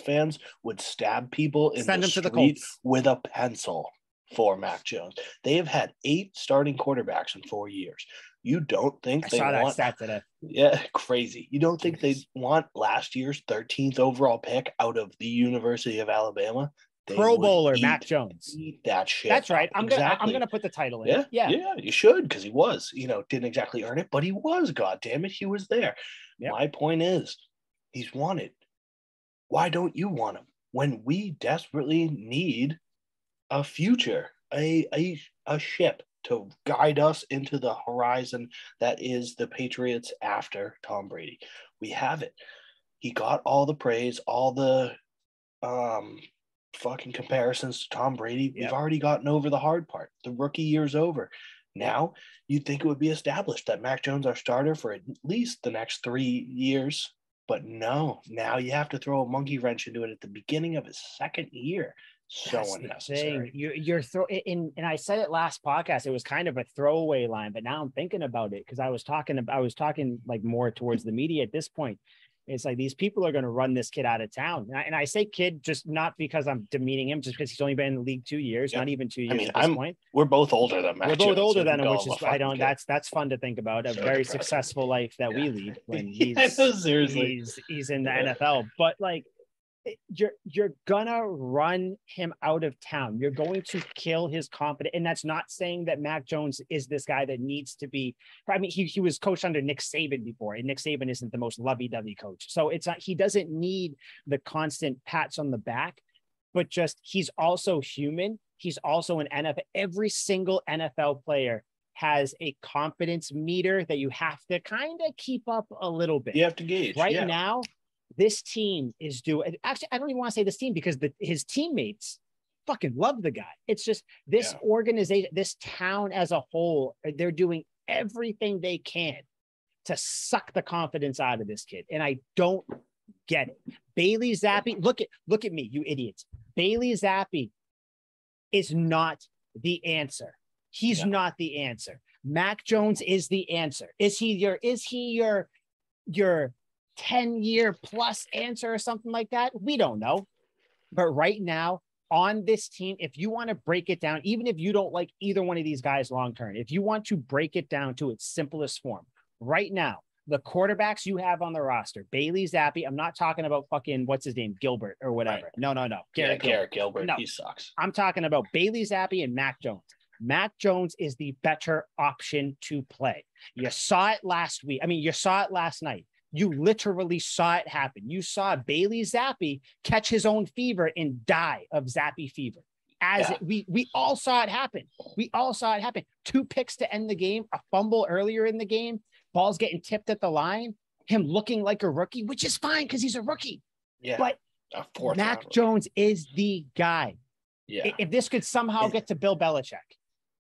fans would stab people in the street with a pencil for Mac Jones. They have had 8 starting quarterbacks in 4 years. You don't think they want that stat today? Yeah, crazy. You don't think they want last year's 13th overall pick out of the University of Alabama? Pro Bowler Mac Jones. Eat that shit. That's right. I'm gonna put the title in. Yeah, you should because he was. Didn't exactly earn it, but he was. God damn it, he was there. Yep. My point is, he's wanted. Why don't you want him when we desperately need a future, a ship to guide us into the horizon that is the Patriots after Tom Brady? We have it. He got all the praise, all the fucking comparisons to Tom Brady. Yep. We've already gotten over the hard part. The rookie year's over. Now, you'd think it would be established that Mac Jones our starter for at least the next 3 years. But no, now you have to throw a monkey wrench into it at the beginning of his second year. So That's unnecessary. You're and I said it last podcast. It was kind of a throwaway line, but now I'm thinking about it because I was talking like more towards the media at this point. It's like these people are going to run this kid out of town. And I say kid just not because I'm demeaning him, just because he's only been in the league 2 years, not even 2 years at this point. We're both older than Mac. We're both older than him, which is that's fun to think about. A very successful life that we lead when he's in the NFL. But like you're gonna run him out of town. You're going to kill his confidence. And that's not saying that Mac Jones is this guy that needs to be. I mean, he was coached under Nick Saban before, and Nick Saban isn't the most lovey-dovey coach. So it's not, he doesn't need the constant pats on the back, but just he's also human. He's also an NFL. Every single NFL player has a confidence meter that you have to kind of keep up a little bit. You have to gauge. Right now, this team is doing. Actually, I don't even want to say this team because his teammates fucking love the guy. It's just this organization, this town as a whole, they're doing everything they can to suck the confidence out of this kid. And I don't get it. Bailey Zappe, look at me, you idiots. Bailey Zappe is not the answer. He's not the answer. Mac Jones is the answer. Is he your 10-year plus answer or something like that? We don't know. But right now on this team, if you want to break it down, even if you don't like either one of these guys long-term, if you want to break it down to its simplest form, right now, the quarterbacks you have on the roster, Bailey Zappe, I'm not talking about fucking, what's his name, Gilbert or whatever. Right. No. Garrett Gilbert. No. He sucks. I'm talking about Bailey Zappe and Mac Jones. Mac Jones is the better option to play. You saw it last week. I mean, you saw it last night. You literally saw it happen. You saw Bailey Zappe catch his own fever and die of Zappe fever. We all saw it happen. We all saw it happen. 2 picks to end the game, a fumble earlier in the game, balls getting tipped at the line, him looking like a rookie, which is fine because he's a rookie. Yeah. But Mac Jones is the guy. Yeah. If this could somehow get to Bill Belichick,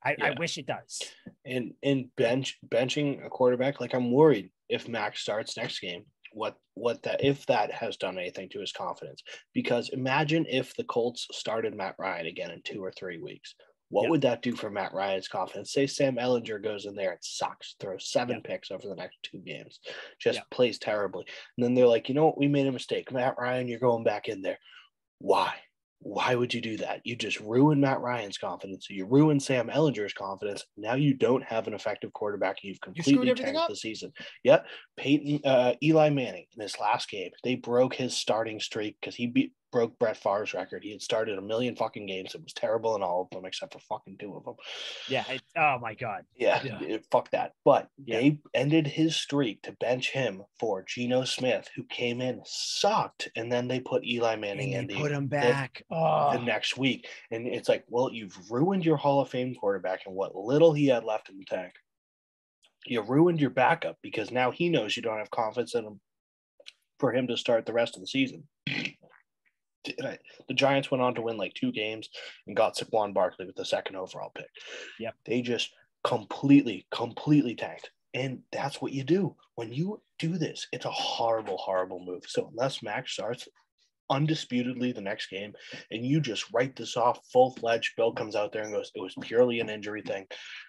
I wish it does. And benching a quarterback, like I'm worried if Mac starts next game, if that has done anything to his confidence. Because imagine if the Colts started Matt Ryan again in 2 or 3 weeks. What would that do for Matt Ryan's confidence? Say Sam Ehlinger goes in there and sucks, throws 7 picks over the next 2 games, just plays terribly. And then they're like, you know what? We made a mistake. Matt Ryan, you're going back in there. Why? Why would you do that? You just ruined Matt Ryan's confidence. You ruined Sam Ehlinger's confidence. Now you don't have an effective quarterback. You've completely tanked the season. Yep. Eli Manning in his last game, they broke his starting streak because he broke Brett Favre's record. He had started 1 million fucking games. It was terrible in all of them except for fucking 2 of them. Yeah. Oh my God. Yeah. Fuck that. But they ended his streak to bench him for Geno Smith, who came in, sucked, and then they put Eli Manning in. Put him back the next week. And it's like, well, you've ruined your Hall of Fame quarterback and what little he had left in the tank. You ruined your backup because now he knows you don't have confidence in him for him to start the rest of the season. The Giants went on to win like 2 games and got Saquon Barkley with the 2nd overall pick. Yep. They just completely tanked. And that's what you do. When you do this, it's a horrible, horrible move. So unless Max starts undisputedly the next game and you just write this off full-fledged, Bill comes out there and goes, it was purely an injury thing.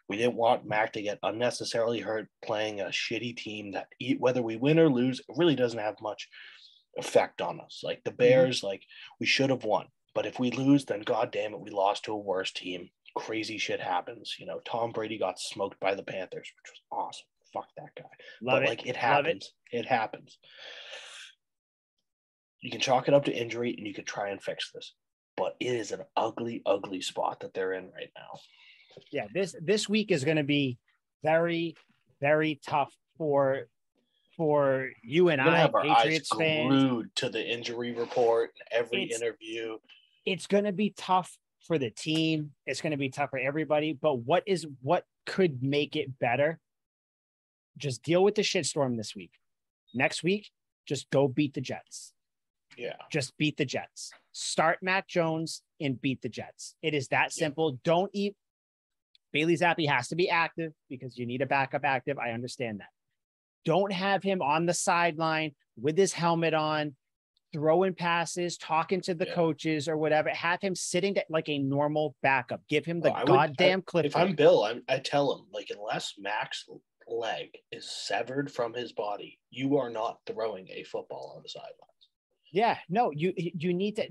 We didn't want Mac to get unnecessarily hurt playing a shitty team that whether we win or lose, it really doesn't have much effect on us. Like the Bears, like we should have won, but if we lose, then God damn it, we lost to a worse team. Crazy shit happens. You know, Tom Brady got smoked by the Panthers, which was awesome. Fuck that guy. It happens. It happens. You can chalk it up to injury and you can try and fix this, but it is an ugly, ugly spot that they're in right now. Yeah, this week is going to be very, very tough for you and I, Patriots fans. Glued to the injury report and every interview. It's going to be tough for the team. It's going to be tough for everybody. But what could make it better? Just deal with the shitstorm this week. Next week, just go beat the Jets. Yeah. Just beat the Jets. Start Mac Jones and beat the Jets. It is that simple. Yeah. Don't eat. Bailey Zappe has to be active because you need a backup active. I understand that. Don't have him on the sideline with his helmet on, throwing passes, talking to the coaches or whatever. Have him sitting like a normal backup. Give him the clip. If I'm Bill, I tell him, like, unless Mac's leg is severed from his body, you are not throwing a football on the sidelines. Yeah, no, you need to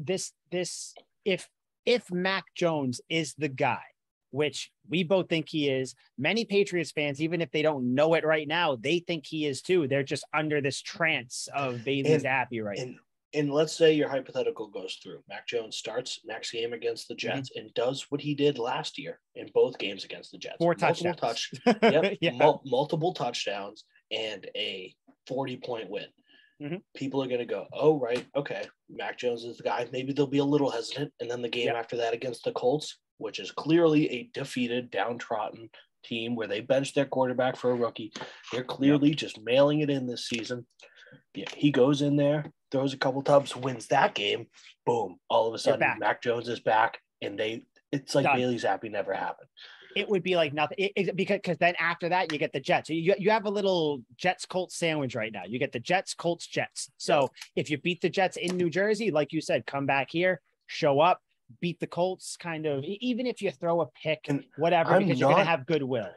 if Mac Jones is the guy, which we both think he is, many Patriots fans, even if they don't know it right now, they think he is too. They're just under this trance of Bailey Zappe right now. And let's say your hypothetical goes through. Mac Jones starts next game against the Jets and does what he did last year in both games against the Jets. 4 touchdowns. Multiple touchdowns and a 40-point win. Mm-hmm. People are going to go, oh, right, okay, Mac Jones is the guy. Maybe they'll be a little hesitant. And then the game after that against the Colts, which is clearly a defeated, downtrodden team where they benched their quarterback for a rookie. They're clearly just mailing it in this season. Yeah, he goes in there, throws a couple tubs, wins that game. Boom! All of a sudden, Mac Jones is back, and it's like Bailey Zappe never happened. It would be like nothing because then after that you get the Jets. You have a little Jets Colts sandwich right now. You get the Jets, Colts, Jets. So if you beat the Jets in New Jersey, like you said, come back here, show up, beat the Colts. Kind of even if you throw a pick, and whatever, because you're gonna have goodwill.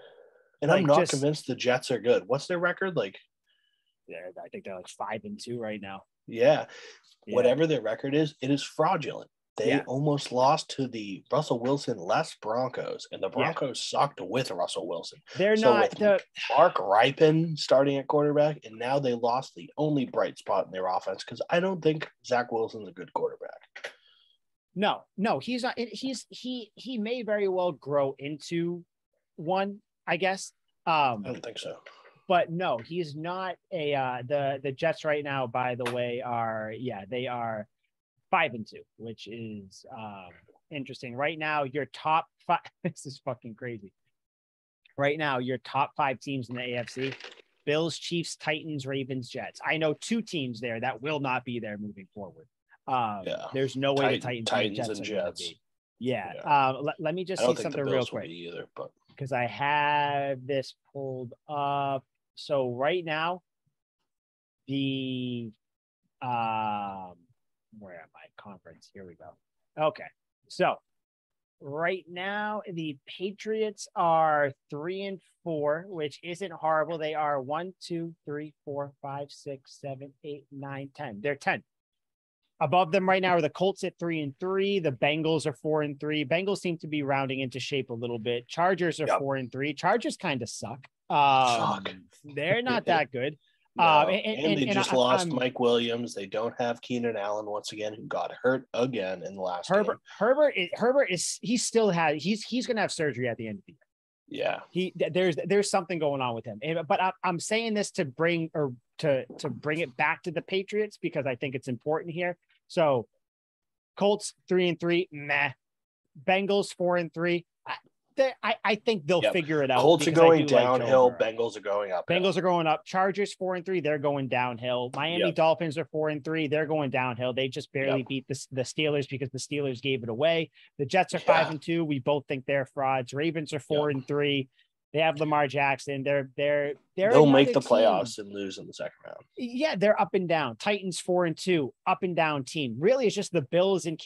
And I'm not convinced the Jets are good. What's their record like? I think they're like 5-2 right now. Yeah. Whatever their record is, it is fraudulent. They almost lost to the Russell Wilson-less Broncos, and the Broncos sucked with Russell Wilson. They're not Mark Ripon starting at quarterback, and now they lost the only bright spot in their offense because I don't think Zach Wilson's a good quarterback. No, he's not. He may very well grow into one, I guess. I don't think so. But no, he's not the Jets right now, by the way, they are 5-2, which is interesting. Right now, your top 5, this is fucking crazy. Right now, your top 5 teams in the AFC, Bills, Chiefs, Titans, Ravens, Jets. I know 2 teams there that will not be there moving forward. There's no way the Titans and Jets. Let me just see something real quick. Either, but because I have this pulled up. So right now, the where am I? Conference. Here we go. Okay. So right now, the Patriots are 3-4, which isn't horrible. They are 1, 2, 3, 4, 5, 6, 7, 8, 9, 10. They're 10. Above them right now are the Colts at 3-3. The Bengals are 4-3. Bengals seem to be rounding into shape a little bit. Chargers are 4-3. Chargers kind of suck. They're not that good. No. And they just lost Mike Williams. They don't have Keenan Allen once again, who got hurt again in the last game. Herbert is he's going to have surgery at the end of the year. Yeah. There's something going on with him. But I'm saying this to bring it back to the Patriots because I think it's important here. So Colts 3-3, meh. Bengals 4-3. I think they'll figure it out. Colts are going downhill. Bengals are going up. Bengals are going up. Chargers 4-3. They're going downhill. Miami Dolphins are 4-3. They're going downhill. They just barely beat the Steelers because the Steelers gave it away. The Jets are 5-2. We both think they're frauds. Ravens are 4-3. They have Lamar Jackson. They'll make the playoffs and lose in the second round. Yeah, they're up and down. Titans 4-2, up and down team. Really, it's just the Bills and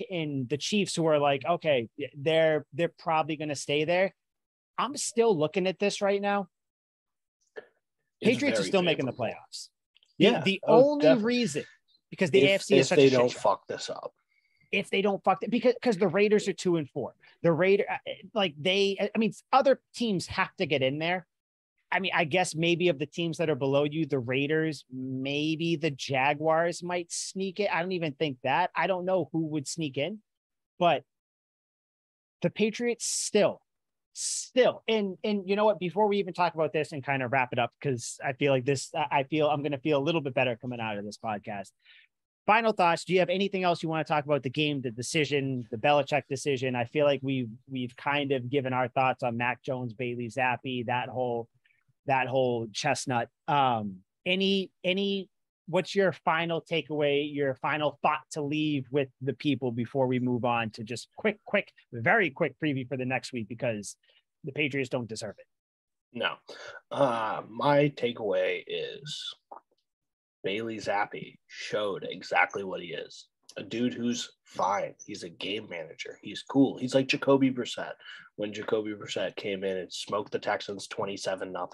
the Chiefs who are like, okay, they're probably going to stay there. I'm still looking at this right now. Patriots are still making the playoffs. Yeah, the only reason because the AFC is such a shit show. If they don't fuck this up. If they don't fuck it, because the Raiders are 2-4. The Raiders, other teams have to get in there. I mean, I guess maybe of the teams that are below you, the Raiders, maybe the Jaguars might sneak it. I don't even think that. I don't know who would sneak in, but the Patriots still. And you know what? Before we even talk about this and kind of wrap it up, because I feel like I'm going to feel a little bit better coming out of this podcast. Final thoughts. Do you have anything else you want to talk about the game, the decision, the Belichick decision? I feel like we've kind of given our thoughts on Mac Jones, Bailey Zappe, that whole chestnut. Any what's your final takeaway, your final thought to leave with the people before we move on to just very quick preview for the next week, because the Patriots don't deserve it. No. My takeaway is Bailey Zappe showed exactly what he is. A dude who's fine. He's a game manager. He's cool. He's like Jacoby Brissett. When Jacoby Brissett came in and smoked the Texans 27-0.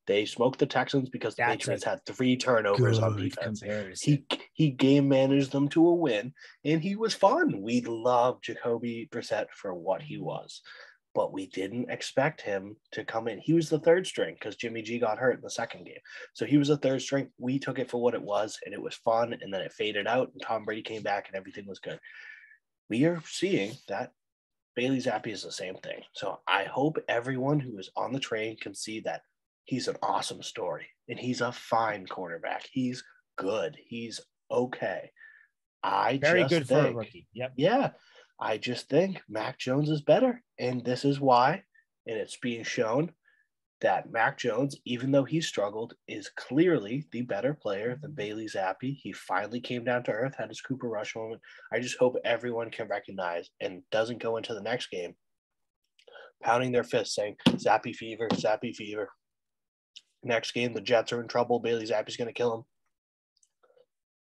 They smoked the Texans because the Patriots had 3 turnovers on defense. He game managed them to a win, and he was fun. We loved Jacoby Brissett for what he was. But we didn't expect him to come in. He was the third string because Jimmy G got hurt in the second game. So he was a third string. We took it for what it was, and it was fun, and then it faded out, and Tom Brady came back, and everything was good. We are seeing that Bailey Zappe is the same thing. So I hope everyone who is on the train can see that he's an awesome story, and he's a fine quarterback. He's good. He's okay. Very good for a rookie. Yep. Yeah. I just think Mac Jones is better, and this is why, and it's being shown that Mac Jones, even though he struggled, is clearly the better player than Bailey Zappe. He finally came down to earth, had his Cooper Rush moment. I just hope everyone can recognize and doesn't go into the next game pounding their fists saying, Zappe fever, Zappe fever. Next game, the Jets are in trouble. Bailey Zappe's going to kill him.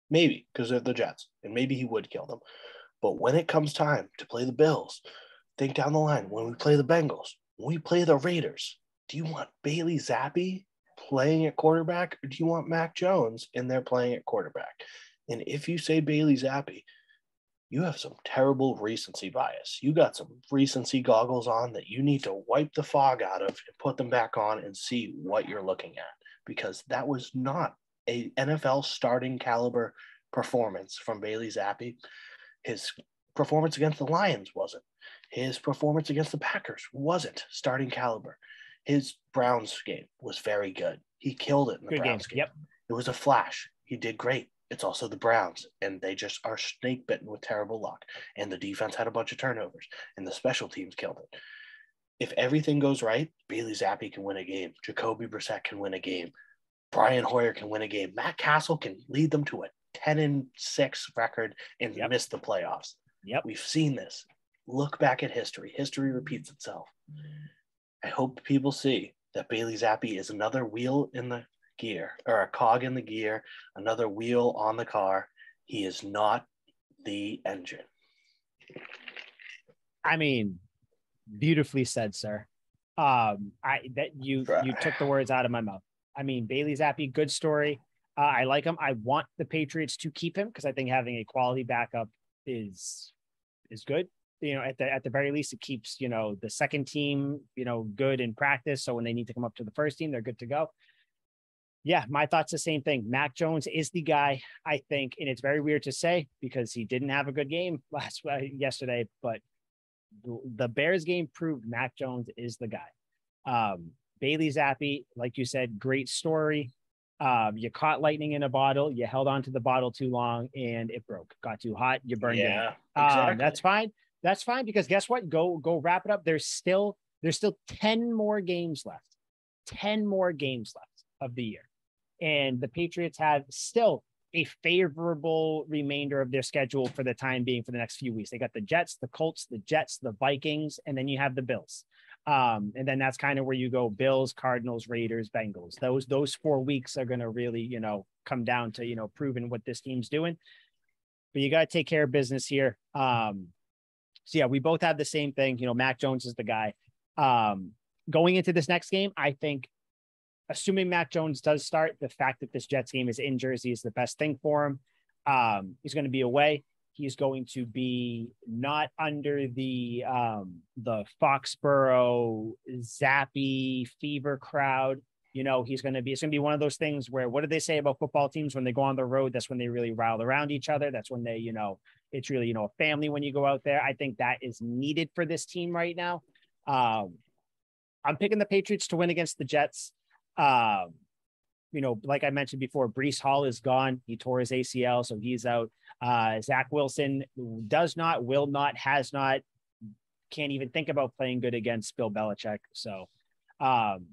Maybe, because they're the Jets, and maybe he would kill them. But when it comes time to play the Bills, think down the line, when we play the Bengals, when we play the Raiders, do you want Bailey Zappe playing at quarterback, or do you want Mac Jones in there playing at quarterback? And if you say Bailey Zappe, you have some terrible recency bias. You got some recency goggles on that you need to wipe the fog out of and put them back on and see what you're looking at, because that was not a NFL starting caliber performance from Bailey Zappe. His performance against the Lions wasn't. His performance against the Packers wasn't starting caliber. His Browns game was very good. He killed it in the Browns game. Yep. It was a flash. He did great. It's also the Browns, and they just are snake bitten with terrible luck. And the defense had a bunch of turnovers, and the special teams killed it. If everything goes right, Bailey Zappe can win a game. Jacoby Brissett can win a game. Brian Hoyer can win a game. Matt Castle can lead them to a 10-6 record and miss the playoffs. Yep. We've seen this. Look back at history. History repeats itself. I hope people see that Bailey Zappe is another wheel in the gear, or a cog in the gear, another wheel on the car. He is not the engine. I mean, beautifully said, sir. You took the words out of my mouth. I mean, Bailey Zappe, good story. I like him. I want the Patriots to keep him because I think having a quality backup is good. You know, at the very least, it keeps, you know, the second team, you know, good in practice. So when they need to come up to the first team, they're good to go. Yeah, my thoughts the same thing. Mac Jones is the guy, I think, and it's very weird to say because he didn't have a good game yesterday, but the Bears game proved Mac Jones is the guy. Bailey Zappe, like you said, great story. You caught lightning in a bottle, you held on to the bottle too long and it broke, got too hot, you burned it. Exactly. That's fine because guess what? Go wrap it up. There's still 10 more games left. 10 more games left of the year. And the Patriots have still a favorable remainder of their schedule for the time being for the next few weeks. They got the Jets, the Colts, the Jets, the Vikings, and then you have the Bills. And then that's kind of where you go Bills, Cardinals, Raiders, Bengals. Those 4 weeks are going to really, you know, come down to, you know, proving what this team's doing. But you got to take care of business here. So yeah, we both have the same thing. You know, Mac Jones is the guy. Going into this next game, I think, assuming Mac Jones does start, the fact that this Jets game is in Jersey is the best thing for him. He's going to be away. He's going to be not under the Foxborough Zappe fever crowd. You know, it's going to be one of those things where, what do they say about football teams when they go on the road? That's when they really rile around each other. That's when they, you know, it's really, you know, a family when you go out there. I think that is needed for this team right now. I'm picking the Patriots to win against the Jets. You know, like I mentioned before, Breece Hall is gone. He tore his ACL, so he's out. Zach Wilson will not, has not, can't even think about playing good against Bill Belichick. So I'm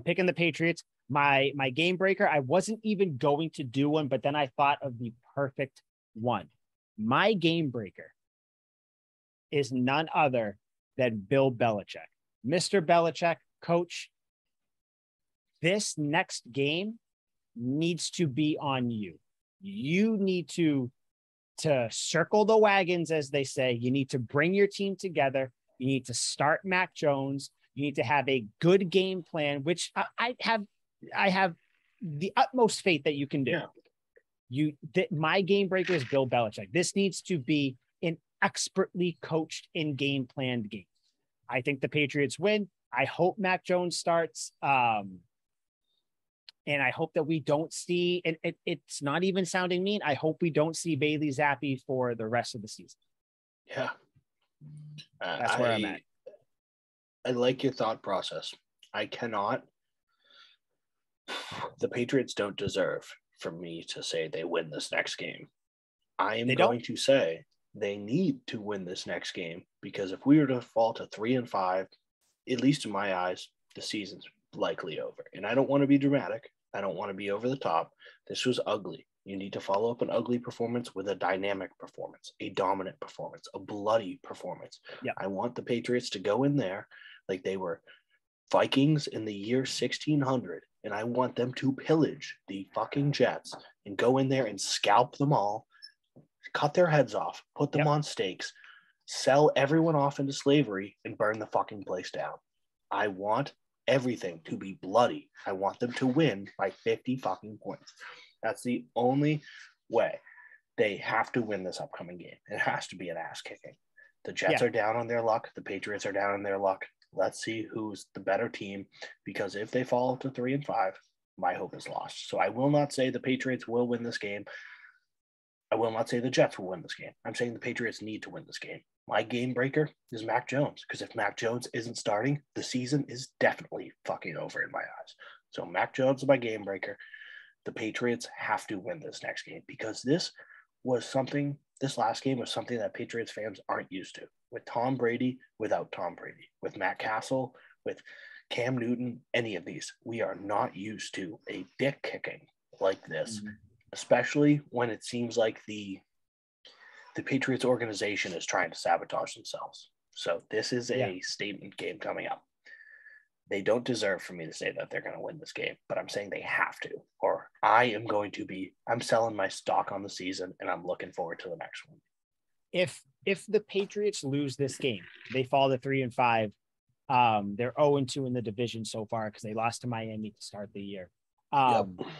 picking the Patriots. My game breaker, I wasn't even going to do one, but then I thought of the perfect one. My game breaker is none other than Bill Belichick. Mr. Belichick, coach, this next game needs to be on you. You need to circle the wagons, as they say. You need to bring your team together. You need to start Mac Jones. You need to have a good game plan, which I have the utmost faith that you can do. Yeah. My game breaker is Bill Belichick. This needs to be an expertly coached and game planned game. I think the Patriots win. I hope Mac Jones starts. And I hope that we don't see, and it's not even sounding mean, I hope we don't see Bailey Zappe for the rest of the season. Yeah. That's where I'm at. I like your thought process. I cannot. The Patriots don't deserve for me to say they win this next game. I am going to say they need to win this next game, because if we were to fall to 3-5, at least in my eyes, the season's likely over. And I don't want to be dramatic. I don't want to be over the top. This was ugly. You need to follow up an ugly performance with a dynamic performance, a dominant performance, a bloody performance. Yep. I want the Patriots to go in there like they were Vikings in the year 1600, and I want them to pillage the fucking Jets and go in there and scalp them all, cut their heads off, put them on stakes, sell everyone off into slavery, and burn the fucking place down. I want everything to be bloody. I want them to win by 50 fucking points. That's the only way. They have to win this upcoming game. It has to be an ass kicking. The Jets are down on their luck. The Patriots are down on their luck. Let's see who's the better team, because if they fall to 3-5, my hope is lost. So I will not say the Patriots will win this game. I will not say the Jets will win this game. I'm saying the Patriots need to win this game. My game breaker is Mac Jones, because if Mac Jones isn't starting, the season is definitely fucking over in my eyes. So Mac Jones is my game breaker. The Patriots have to win this next game, because this last game was something that Patriots fans aren't used to. With Tom Brady, without Tom Brady, with Matt Castle, with Cam Newton, any of these, we are not used to a dick kicking like this, especially when it seems like the Patriots organization is trying to sabotage themselves. So this is a statement game coming up. They don't deserve for me to say that they're going to win this game, but I'm saying they have to, or I'm selling my stock on the season, and I'm looking forward to the next one. If the Patriots lose this game, they fall to 3-5. They're 0-2 in the division so far, because they lost to Miami to start the year.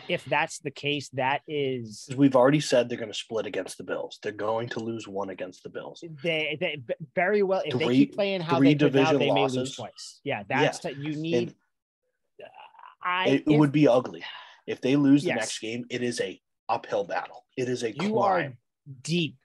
If that's the case, that is, we've already said they're going to split against the Bills. They're going to lose one against the Bills. They very well, if they keep playing how they could now, they may lose twice. You need. It would be ugly if they lose the next game. It is a uphill battle. It is a climb. Are deep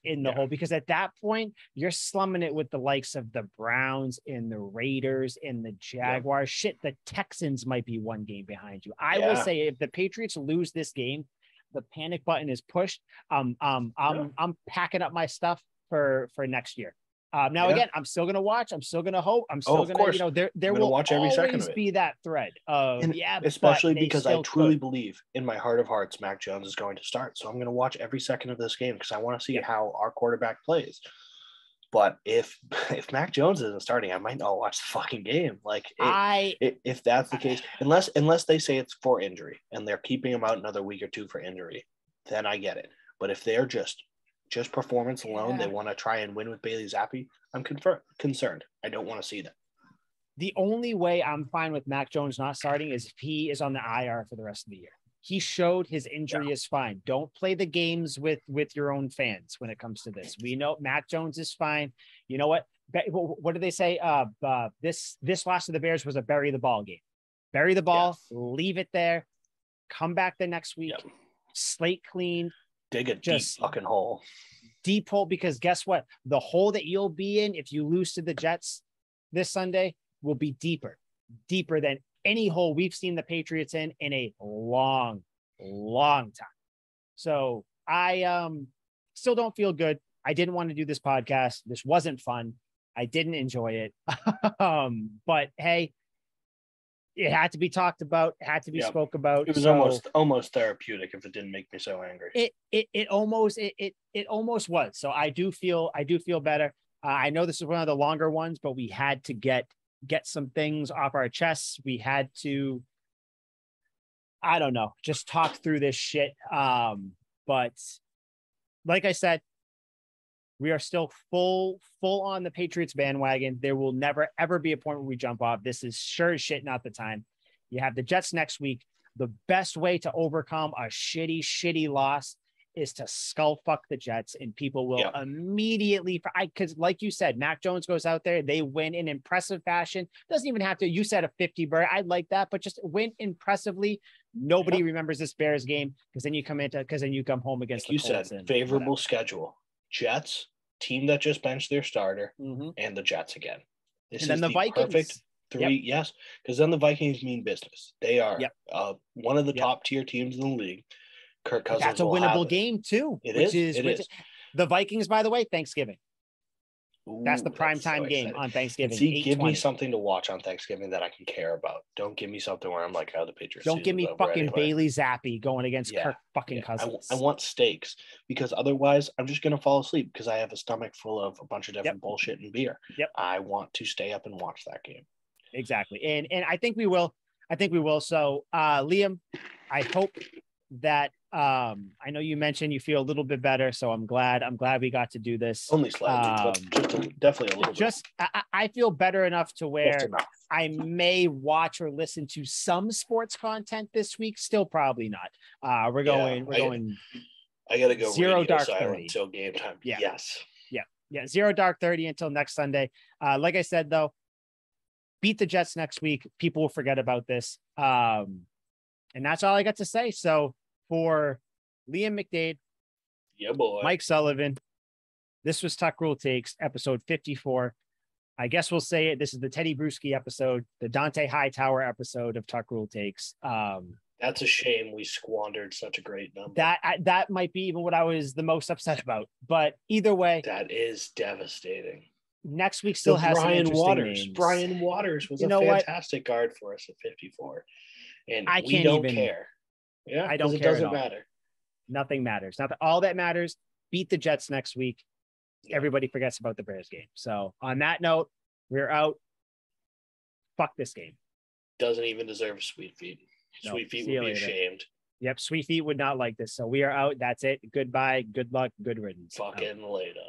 in the hole, because at that point you're slumming it with the likes of the Browns and the Raiders and the Jaguars. Shit, the Texans might be one game behind you. I will say, if the Patriots lose this game, the panic button is pushed. I'm packing up my stuff for next year. Again, I'm still gonna watch. I'm still gonna hope. I'm still gonna, there will watch every second of it. Be that thread of especially because I truly believe in my heart of hearts Mac Jones is going to start. So I'm gonna watch every second of this game, because I want to see how our quarterback plays. But if Mac Jones isn't starting, I might not watch the fucking game. If that's the case, unless they say it's for injury and they're keeping him out another week or two for injury, then I get it. But if they're just performance alone, they want to try and win with Bailey Zappe, I'm concerned. I don't want to see that. The only way I'm fine with Mac Jones not starting is if he is on the IR for the rest of the year. He showed his injury is fine. Don't play the games with your own fans when it comes to this. We know Mac Jones is fine. You know what? What did they say? This loss to the Bears was a bury the ball game. Bury the ball, leave it there, come back the next week, slate clean. Dig a deep fucking hole. Deep hole, because guess what? The hole that you'll be in if you lose to the Jets this Sunday will be deeper than any hole we've seen the Patriots in a long, long time. So I still don't feel good. I didn't want to do this podcast. This wasn't fun. I didn't enjoy it. But hey, it had to be talked about, had to be spoke about. It was almost therapeutic if it didn't make me so angry. It almost was. So I do feel better. I know this is one of the longer ones, but we had to get some things off our chests. We had to, I don't know, just talk through this shit. But like I said, we are still full on the Patriots bandwagon. There will never, ever be a point where we jump off. This is sure as shit not the time. You have the Jets next week. The best way to overcome a shitty loss is to skull fuck the Jets, and people will immediately, because like you said, Mac Jones goes out there, they win in impressive fashion. Doesn't even have to, you said a 50 bird. I'd like that, but just win impressively. Nobody remembers this Bears game because then you come home against like you said, favorable schedule. Jets, team that just benched their starter, and the Jets again. This and is the Vikings. Perfect three, yes, because then the Vikings mean business. They are one of the top tier teams in the league. Kirk Cousins. That's a winnable game too. It is. The Vikings, by the way, Thanksgiving. That's the primetime game on Thanksgiving. See, give me something to watch on Thanksgiving that I can care about. Don't give me something where I'm like, oh, the Patriots. Don't give me fucking Bailey Zappe going against Kirk fucking Cousins. I want steaks because otherwise I'm just going to fall asleep because I have a stomach full of a bunch of different bullshit and beer. I want to stay up and watch that game. Exactly. And I think we will. So, Liam, I hope that I know you mentioned you feel a little bit better, so I'm glad we got to do this. Only slightly, but definitely a little bit. I feel better enough to where I may watch or listen to some sports content this week. Still probably not. We're going. I gotta go zero dark 30 until game time. Yes. Yeah. 0 dark 30 until next Sunday. Like I said though, beat the Jets next week. People will forget about this. And that's all I got to say. So for Liam McDade, Mike Sullivan, this was Tuck Rule Takes, episode 54. I guess we'll say it. This is the Teddy Bruschi episode, the Dante Hightower episode of Tuck Rule Takes. That's a shame we squandered such a great number. That might be even what I was the most upset about. But either way, that is devastating. Next week still has some interesting names. Brian Waters was a fantastic guard for us at 54. And we don't care. Yeah, I don't care. It doesn't matter. Nothing matters. All that matters. Beat the Jets next week. Yeah. Everybody forgets about the Bears game. So on that note, we're out. Fuck this game. Doesn't even deserve Sweet Feet. No, Sweet Feet would be ashamed. Yep, Sweet Feet would not like this. So we are out. That's it. Goodbye. Good luck. Good riddance. Fucking later.